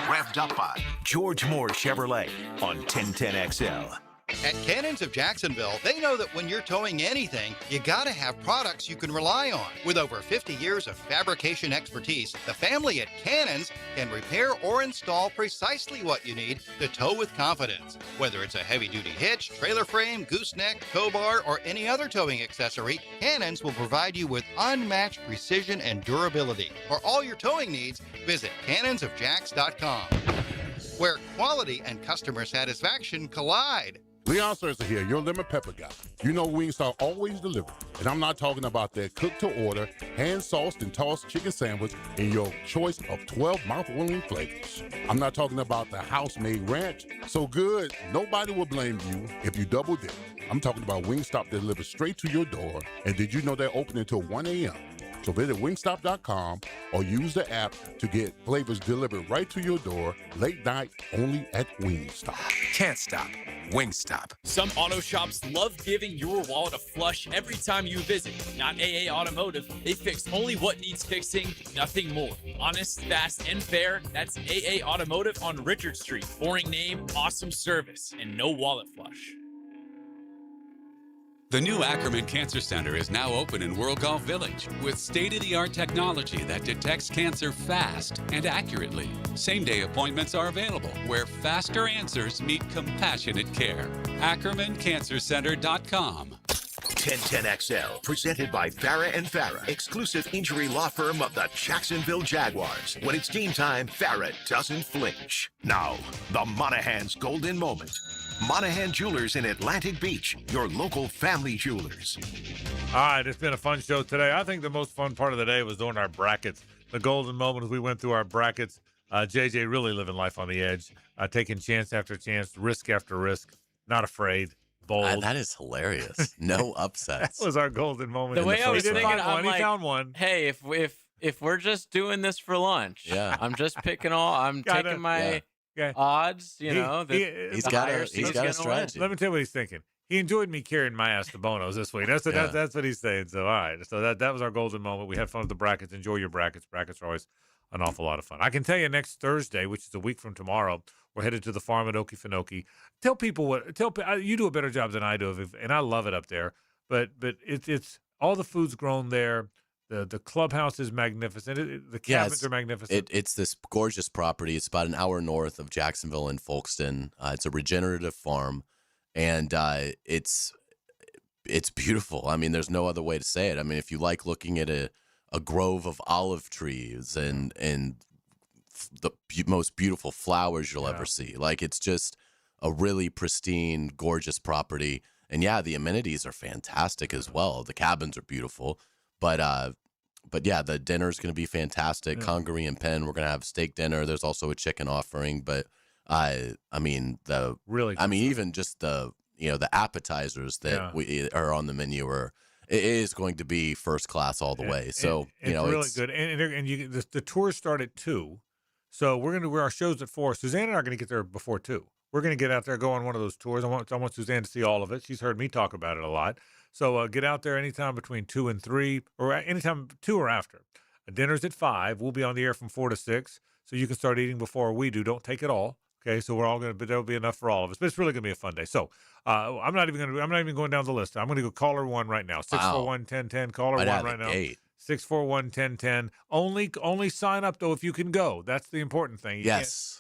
Revved up by George Moore Chevrolet on 1010XL. At Cannons of Jacksonville, they know that when you're towing anything, you gotta have products you can rely on. With over 50 years of fabrication expertise, the family at Cannons can repair or install precisely what you need to tow with confidence. Whether it's a heavy-duty hitch, trailer frame, gooseneck, tow bar, or any other towing accessory, Cannons will provide you with unmatched precision and durability. For all your towing needs, visit cannonsofjacks.com, where quality and customer satisfaction collide. Leon Serza here, your lemon pepper guy. You know Wingstop always delivers, and I'm not talking about that cooked-to-order, hand-sauced and tossed chicken sandwich in your choice of 12 mouth-watering flavors. I'm not talking about the house-made ranch, so good nobody will blame you if you double dip. I'm talking about Wingstop that delivers straight to your door, and did you know they're open until 1 a.m.? So visit wingstop.com or use the app to get flavors delivered right to your door, late night, only at Wingstop. Can't stop. Wingstop. Some auto shops love giving your wallet a flush every time you visit. Not AA Automotive. They fix only what needs fixing, nothing more. Honest, fast, and fair. That's AA Automotive on Richard Street. Boring name, awesome service, and no wallet flush. The new Ackerman Cancer Center is now open in World Golf Village with state-of-the-art technology that detects cancer fast and accurately. Same-day appointments are available where faster answers meet compassionate care. AckermanCancerCenter.com. 1010XL, presented by Farah & Farah, exclusive injury law firm of the Jacksonville Jaguars. When it's team time, Farah doesn't flinch. Now, the Monahan's golden moment. Monahan Jewelers in Atlantic Beach, your local family jewelers. All right, it's been a fun show today. I think the most fun part of the day was doing our brackets. The golden moment as we went through our brackets. JJ really living life on the edge, taking chance after chance, risk after risk, not afraid, bold. That is hilarious. No upsets. That was our golden moment. The way I was thinking, I'm he like, found one. Hey, if we're just doing this for lunch, I'm just picking I'm taking my odds, you know. He's got a strategy. Let me tell you what he's thinking. He enjoyed me carrying my ass to Bono's this week. That's what he's saying. So, all right. So that was our golden moment. We had fun with the brackets. Enjoy your brackets. Brackets are always an awful lot of fun. I can tell you next Thursday, which is a week from tomorrow, we're headed to the farm at Okefenokee. Tell people you do a better job than I do, and I love it up there. But it's all the food's grown there. The clubhouse is magnificent. The cabins are magnificent. It's this gorgeous property. It's about an hour north of Jacksonville and Folkston. It's a regenerative farm, and it's beautiful. I mean, there's no other way to say it. I mean, if you like looking at a grove of olive trees and the most beautiful flowers you'll ever see, like it's just a really pristine, gorgeous property. And the amenities are fantastic as well. The cabins are beautiful. But yeah, the dinner's going to be fantastic. Congaree and Penn, we're going to have steak dinner. There's also a chicken offering, but I mean even just the appetizers that we are on the menu it is going to be first class all the way. So it's really good. And the tours start at 2, so we're going to our shows at 4. Suzanne and I are going to get there before 2. We're going to get out there, go on one of those tours. I want Suzanne to see all of it. She's heard me talk about it a lot. So get out there anytime between 2 and 3, or anytime 2 or after. Dinner's at 5. We'll be on the air from 4 to 6, so you can start eating before we do. Don't take it all. Okay, so but there'll be enough for all of us. But it's really going to be a fun day. So I'm not even going down the list. I'm going to go caller 1 right now. 641-1010. Caller 1 right now. 641-1010. Only sign up though if you can go. That's the important thing.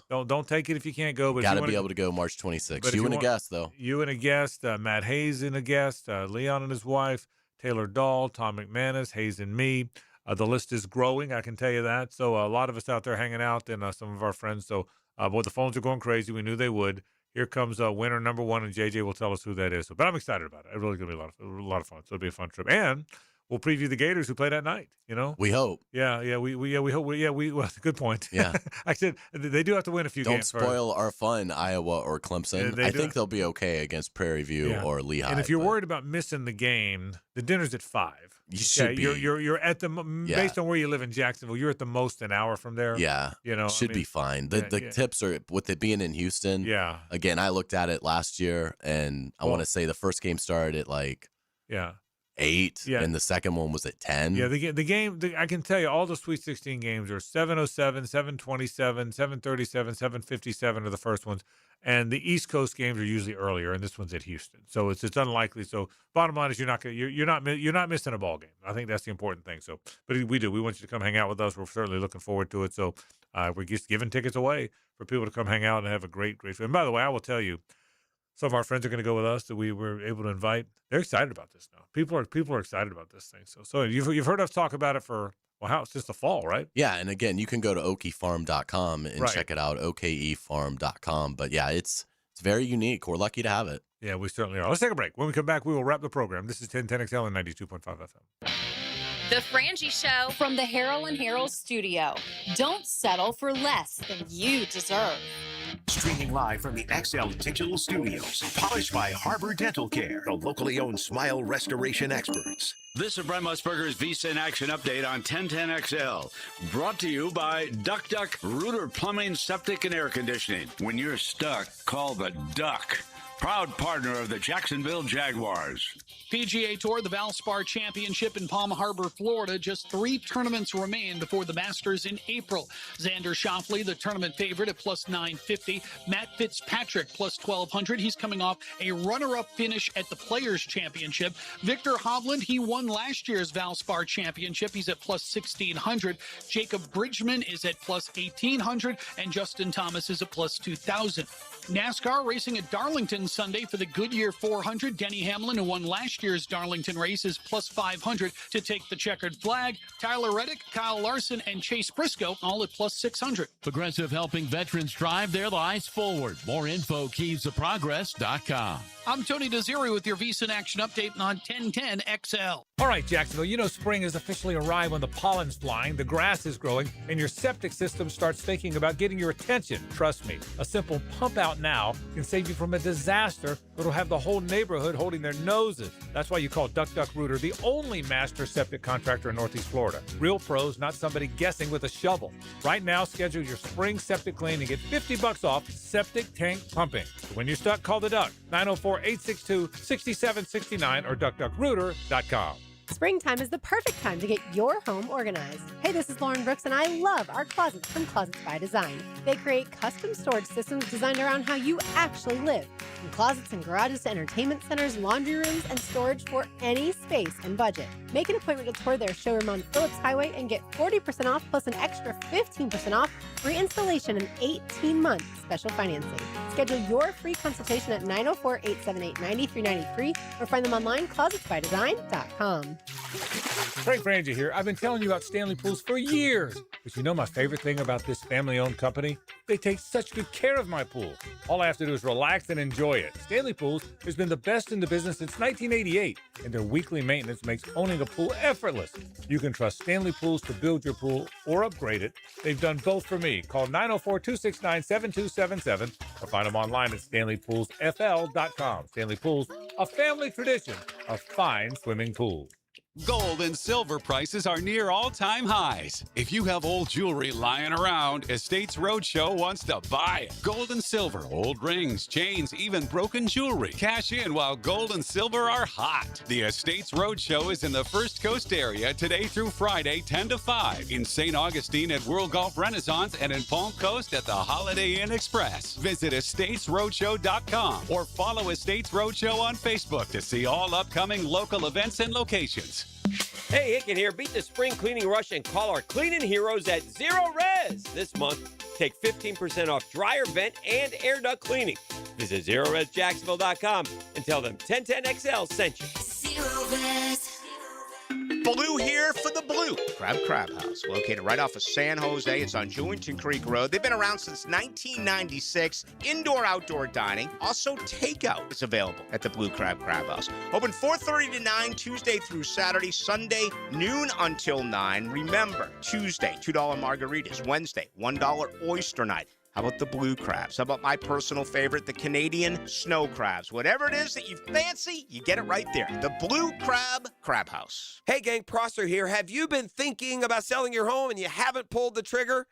Don't take it if you can't go. But got to be able to go March 26th. You and a guest though. You and a guest. Matt Hayes and a guest. Leon and his wife. Taylor Dahl. Tom McManus. Hayes and me. The list is growing. I can tell you that. So a lot of us out there hanging out, and some of our friends. So boy, the phones are going crazy. We knew they would. Here comes winner number 1, and JJ will tell us who that is. So, but I'm excited about it. It's really going to be a lot of fun. So it'll be a fun trip. And we'll preview the Gators who play that night. We hope. We hope. Well, good point. Yeah. I said they do have to win a few games. Don't spoil our fun, Iowa or Clemson. I think they'll be okay against Prairie View or Lehigh. And if you're worried about missing the game, the dinner's at 5. You should be. You're at based on where you live in Jacksonville, you're at the most an hour from there. Yeah. Should be fine. The tips are, with it being in Houston. Yeah. Again, I looked at it last year, and I want to say the first game started at 8, Yeah. and the second one was at 10. Yeah, the game, I can tell you all the Sweet 16 games are 7:07, 7:27, 7:37, 7:57 are the first ones. And the East Coast games are usually earlier, and this one's at Houston. So it's unlikely. So bottom line is you're not missing a ball game. I think that's the important thing. So, but we want you to come hang out with us. We're certainly looking forward to it. So we're just giving tickets away for people to come hang out and have a great. And by the way, I will tell you, some of our friends are going to go with us that we were able to invite. They're excited about this now. People are excited about this thing. So you've heard us talk about it for since the fall, right? Yeah, and again, you can go to okiefarm.com and check it out, okefarm.com. But yeah, it's very unique. We're lucky to have it. Yeah, we certainly are. Let's take a break. When we come back, we will wrap the program. This is 1010XL and 92.5 FM. The Frangie Show from the Harold and Harold studio. Don't settle for less than you deserve. Streaming live from the XL Digital Studios. Polished by Harbor Dental Care, the locally owned smile restoration experts. This is Brent Musburger's Visa in Action update on 1010XL. Brought to you by Duck Duck Rooter Plumbing, Septic, and Air Conditioning. When you're stuck, call the Duck. Proud partner of the Jacksonville Jaguars. PGA Tour, the Valspar Championship in Palm Harbor, Florida. Just 3 tournaments remain before the Masters in April. Xander Schauffele, the tournament favorite at plus 950. Matt Fitzpatrick plus 1200. He's coming off a runner-up finish at the Players Championship. Victor Hovland, he won last year's Valspar Championship. He's at plus 1600. Jacob Bridgman is at plus 1800. And Justin Thomas is at plus 2000. NASCAR racing at Darlington Sunday for the Goodyear 400. Denny Hamlin, who won last year's Darlington race, is plus 500 to take the checkered flag. Tyler Reddick, Kyle Larson, and Chase Briscoe all at plus 600. Progressive helping veterans drive their lives forward. More info, keysofprogress.com. I'm Tony Desiri with your Visa in Action update on 1010XL. All right, Jacksonville, you know spring has officially arrived when the pollen's flying, the grass is growing, and your septic system starts thinking about getting your attention. Trust me, a simple pump out now can save you from a disaster that'll have the whole neighborhood holding their noses. That's why you call Duck Duck Rooter the only master septic contractor in Northeast Florida. Real pros, not somebody guessing with a shovel. Right now, schedule your spring septic clean and get $50 off septic tank pumping. So when you're stuck, call the Duck, 904-862-6769 or duckduckrooter.com. Springtime is the perfect time to get your home organized. Hey, this is Lauren Brooks, and I love our closets from Closets by Design. They create custom storage systems designed around how you actually live. From closets and garages to entertainment centers, laundry rooms, and storage for any space and budget. Make an appointment to tour their showroom on Phillips Highway and get 40% off plus an extra 15% off free installation and 18-month special financing. Schedule your free consultation at 904-878-9393 or find them online, closetsbydesign.com. Frank Frangie here. I've been telling you about Stanley Pools for years. But you know my favorite thing about this family-owned company? They take such good care of my pool. All I have to do is relax and enjoy it. Stanley Pools has been the best in the business since 1988, and their weekly maintenance makes owning a pool effortless. You can trust Stanley Pools to build your pool or upgrade it. They've done both for me. Call 904-269-7277 or find them online at StanleyPoolsFL.com. Stanley Pools, a family tradition of fine swimming pools. Gold and silver prices are near all-time highs. If you have old jewelry lying around, Estates Roadshow wants to buy it. Gold and silver, old rings, chains, even broken jewelry. Cash in while gold and silver are hot. The Estates Roadshow is in the First Coast area today through Friday, 10 to 5. In St. Augustine at World Golf Renaissance and in Palm Coast at the Holiday Inn Express. Visit estatesroadshow.com or follow Estates Roadshow on Facebook to see all upcoming local events and locations. Hey, Hicken here. Beat the spring cleaning rush and call our cleaning heroes at Zero Res. This month, take 15% off dryer, vent, and air duct cleaning. Visit ZeroResJacksonville.com and tell them 1010XL sent you. Zero Res. Blue here for the Blue Crab House, located right off of San Jose. It's on Jewington Creek Road. They've been around since 1996. Indoor-outdoor dining. Also, takeout is available at the Blue Crab House. Open 4:30 to 9, Tuesday through Saturday. Sunday, noon until 9. Remember, Tuesday, $2 margaritas. Wednesday, $1 oyster night. How about the blue crabs? How about my personal favorite, the Canadian snow crabs? Whatever it is that you fancy, you get it right there. The Blue Crab House. Hey gang, Prosser here. Have you been thinking about selling your home and you haven't pulled the trigger?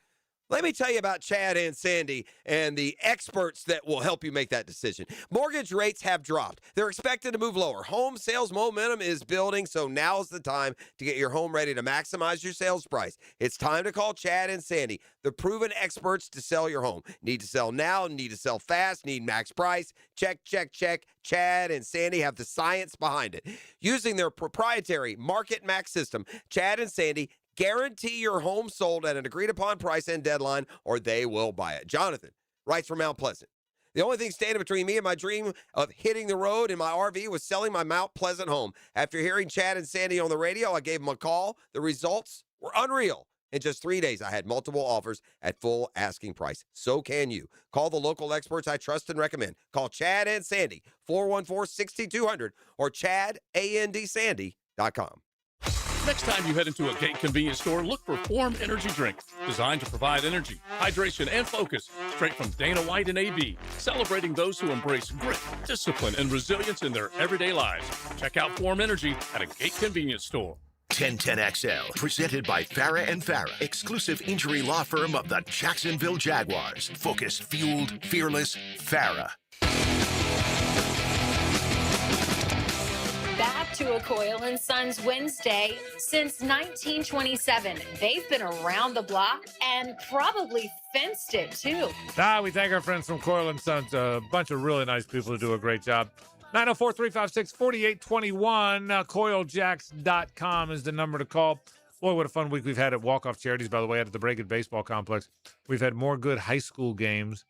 Let me tell you about Chad and Sandy and the experts that will help you make that decision. Mortgage rates have dropped. They're expected to move lower. Home sales momentum is building, so now's the time to get your home ready to maximize your sales price. It's time to call Chad and Sandy, the proven experts to sell your home. Need to sell now, need to sell fast, need max price. Check, check, check. Chad and Sandy have the science behind it. Using their proprietary Market Max system, Chad and Sandy guarantee your home sold at an agreed-upon price and deadline, or they will buy it. Jonathan writes from Mount Pleasant. The only thing standing between me and my dream of hitting the road in my RV was selling my Mount Pleasant home. After hearing Chad and Sandy on the radio, I gave them a call. The results were unreal. In just 3 days, I had multiple offers at full asking price. So can you. Call the local experts I trust and recommend. Call Chad and Sandy, 414-6200 or chadandsandy.com. Next time you head into a Gate convenience store, look for Form Energy Drink, designed to provide energy, hydration, and focus, straight from Dana White and AB, celebrating those who embrace grit, discipline, and resilience in their everyday lives. Check out Form Energy at a Gate convenience store. 1010XL, presented by Farah and Farah, exclusive injury law firm of the Jacksonville Jaguars. Focused, fueled, fearless, Farah. Back to a Coyle & Sons Wednesday. Since 1927, they've been around the block and probably fenced it, too. We thank our friends from Coyle & Sons, a bunch of really nice people who do a great job. 904-356-4821. CoyleJacks.com is the number to call. Boy, what a fun week we've had at Walk-Off Charities, by the way, at the Bregan Baseball Complex. We've had more good high school games.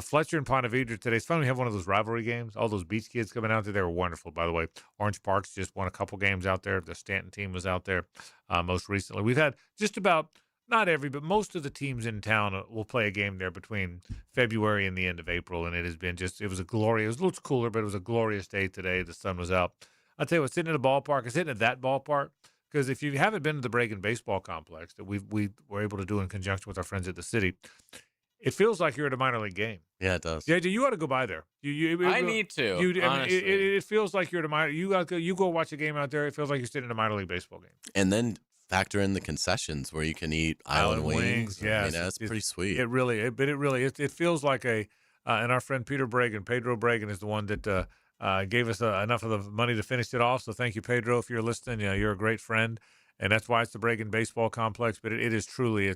Fletcher and Ponte Vedra today. It's fun we have one of those rivalry games. All those beach kids coming out there. They were wonderful, by the way. Orange Parks just won a couple games out there. The Stanton team was out there most recently. We've had just about, not every, but most of the teams in town will play a game there between February and the end of April, and it has been just, it was a little cooler, but it was a glorious day today. The sun was out. I'll tell you what, sitting at a ballpark, sitting at that ballpark, because if you haven't been to the Bregan Baseball Complex that we were able to do in conjunction with our friends at the city, it feels like you're at a minor league game. Yeah, it does. Yeah, you ought to go by there. I need to. Honestly. It feels like you're at a minor. You go watch a game out there. It feels like you're sitting in a minor league baseball game. And then factor in the concessions where you can eat island wings. Yeah, I mean, that's pretty sweet. It feels like a. And our friend Pedro Bregan is the one that gave us enough of the money to finish it off. So thank you, Pedro, if you're listening. You're a great friend. And that's why it's the Bregan Baseball Complex. But it is truly,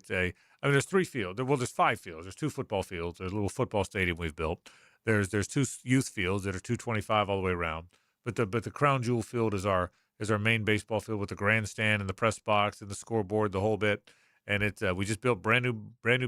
there's 3 fields. Well, there's 5 fields. There's 2 football fields. There's a little football stadium we've built. There's 2 youth fields that are 225 all the way around. But the crown jewel field is our main baseball field with the grandstand and the press box and the scoreboard, the whole bit. And we just built brand new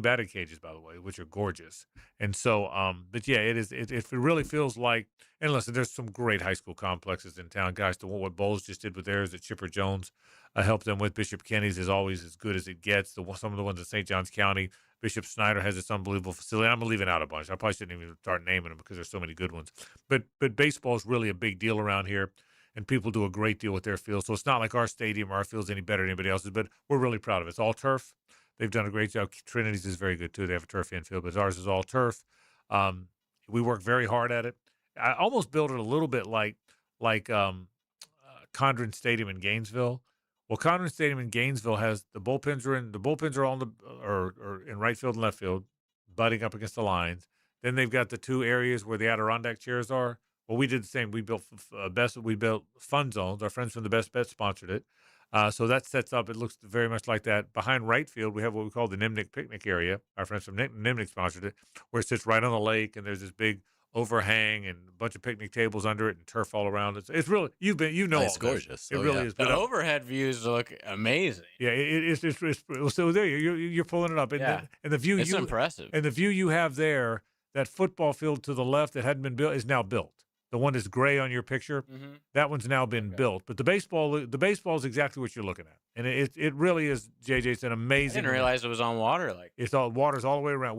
batting cages, by the way, which are gorgeous. And so, but yeah, it really feels like. And listen, there's some great high school complexes in town, guys. What Bowles just did with theirs that Chipper Jones helped them with. Bishop Kenny's is always as good as it gets. Some of the ones in St. Johns County, Bishop Snyder has this unbelievable facility. I'm leaving out a bunch. I probably shouldn't even start naming them because there's so many good ones. But baseball is really a big deal around here. And people do a great deal with their field. So it's not like our stadium or our field's any better than anybody else's, but we're really proud of it. It's all turf. They've done a great job. Trinity's is very good, too. They have a turf infield, but ours is all turf. We work very hard at it. I almost built it a little bit like Condren Stadium in Gainesville. Well, Condren Stadium in Gainesville has the bullpens are on or in right field and left field, butting up against the lines. Then they've got the 2 areas where the Adirondack chairs are. Well, we did the same. We built fun zones. Our friends from the Best Bet sponsored it. So that sets up. It looks very much like that. Behind right field, we have what we call the Nimnik picnic area. Our friends from Nimnik sponsored it, where it sits right on the lake, and there's this big overhang and a bunch of picnic tables under it and turf all around. It's really It's gorgeous. It really is. The overhead views look amazing. Yeah, it's so there you're pulling it up. And the view it's impressive. And the view you have there, that football field to the left that hadn't been built is now built. The one that's gray on your picture, that one's now been built. But the baseball is exactly what you're looking at, and it really is. JJ, it's an amazing. I didn't realize it was on water. It's all water's all the way around.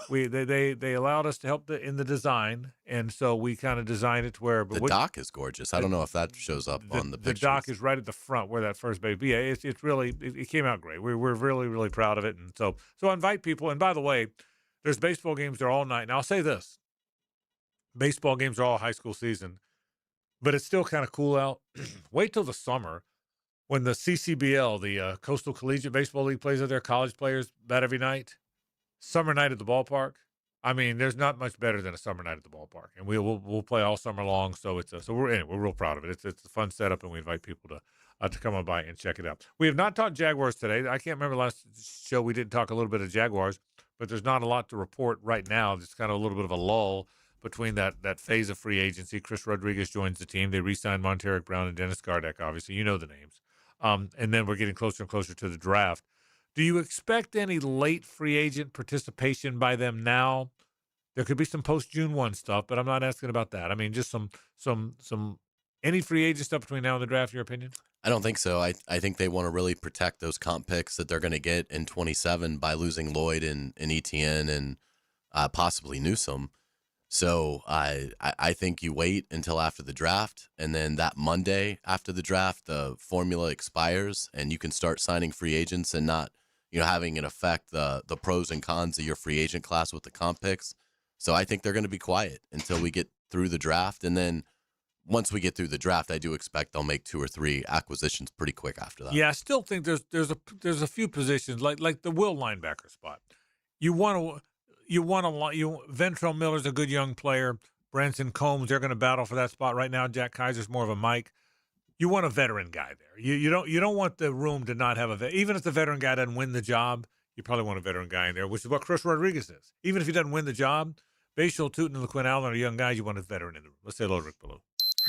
They allowed us to help in the design, and so we kind of designed it to where. But the dock is gorgeous. I don't know if that shows up on the pictures. The dock is right at the front where that first base. But yeah, it's really it came out great. We're really really proud of it, and so I invite people. And by the way, there's baseball games there all night. And I'll say this. Baseball games are all high school season, but it's still kind of cool out. Wait till the summer. when the CCBL, the Coastal Collegiate Baseball League, plays out there, college players bet every night. Summer night at the ballpark. I mean, there's not much better than a summer night at the ballpark, and we'll play all summer long. So we're real proud of it. It's a fun setup, and we invite people to come on by and check it out. We have not talked Jaguars today. I can't remember last show we didn't talk a little bit of Jaguars, but there's not a lot to report right now. It's kind of a little bit of a lull between that phase of free agency. Chris Rodriguez joins the team. They re-signed Monteric Brown and Dennis Gardeck, obviously. You know the names. And then we're getting closer and closer to the draft. Do you expect any late free agent participation by them now? There could be some post-June 1 stuff, but I'm not asking about that. I mean, just some any free agent stuff between now and the draft, in your opinion? I don't think so. I think they want to really protect those comp picks that they're going to get in 27 by losing Lloyd and Etienne and possibly Newsome. So I think you wait until after the draft, and then that Monday after the draft, the formula expires, and you can start signing free agents and not, having it affect the pros and cons of your free agent class with the comp picks. So I think they're going to be quiet until we get through the draft, and then once we get through the draft, I do expect they'll make 2 or 3 acquisitions pretty quick after that. Yeah, I still think there's a few positions like the will linebacker spot. Ventrell Miller's a good young player. Branson Combs, they're going to battle for that spot right now. Jack Kaiser's more of a Mike. You want a veteran guy there. You don't want the room to not have even if the veteran guy doesn't win the job, you probably want a veteran guy in there, which is what Chris Rodriguez is. Even if he doesn't win the job, Bashal, Tootin, and LaQuinn Allen are young guys. You want a veteran in the room. Let's say hello to Rick Ballou.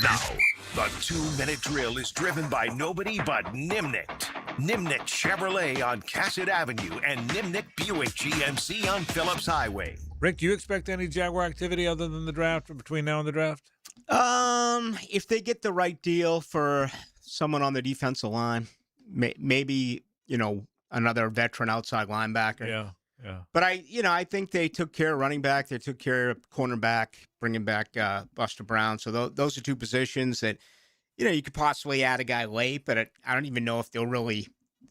Now, the 2-minute drill is driven by nobody but Nimnicht. Nimnicht Chevrolet on Cassett Avenue and Nimnicht Buick GMC on Phillips Highway. Rick, do you expect any Jaguar activity other than the draft or between now and the draft? If they get the right deal for someone on the defensive line, maybe, another veteran outside linebacker. Yeah. But I think they took care of running back. They took care of cornerback, bringing back Buster Brown. So those are 2 positions that, you could possibly add a guy late, but I don't even know if they'll really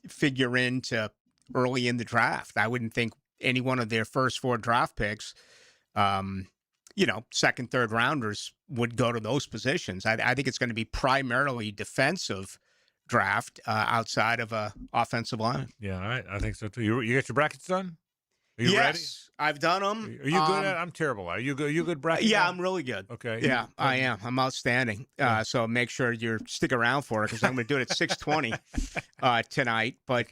figure into early in the draft. I wouldn't think any one of their first 4 draft picks, second, third rounders would go to those positions. I think it's going to be primarily defensive draft outside of a offensive line. Yeah, all right. I think so too. You got your brackets done? Are you ready? I've done them. Are you good at it? I'm terrible at it. Are you good bracket? Yeah, I'm really good. Okay. Yeah, I am. I'm outstanding. So make sure you stick around for it because I'm going to do it at 6:20 tonight. But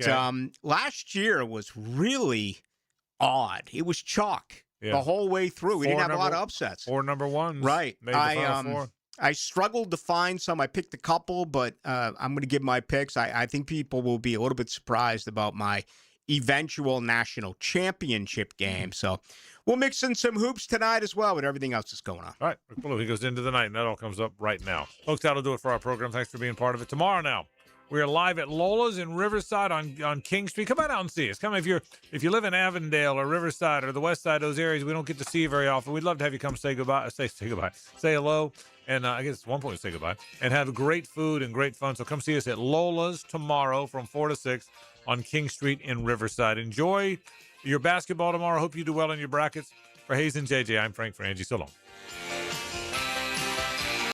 last year was really odd. It was chalk the whole way through. We didn't have a lot of upsets. 4 number ones. Right. Made the final 4. I struggled to find some. I picked a couple, but I'm going to give my picks. I think people will be a little bit surprised about my eventual national championship game. So we'll mix in some hoops tonight as well with everything else that's going on. All right. Rick Ballou, he goes into the night, and that all comes up right now. Folks, that'll do it for our program. Thanks for being part of it. Tomorrow now, we are live at Lola's in Riverside on King Street. Come on out and see us. Come if you live in Avondale or Riverside or the West Side, those areas we don't get to see you very often. We'd love to have you come say goodbye. Say goodbye. Say hello. And I guess at one point say goodbye. And have great food and great fun. So come see us at Lola's tomorrow from 4 to 6 on King Street in Riverside. Enjoy your basketball tomorrow. Hope you do well in your brackets. For Hayes and JJ, I'm Frank Frangie. So long.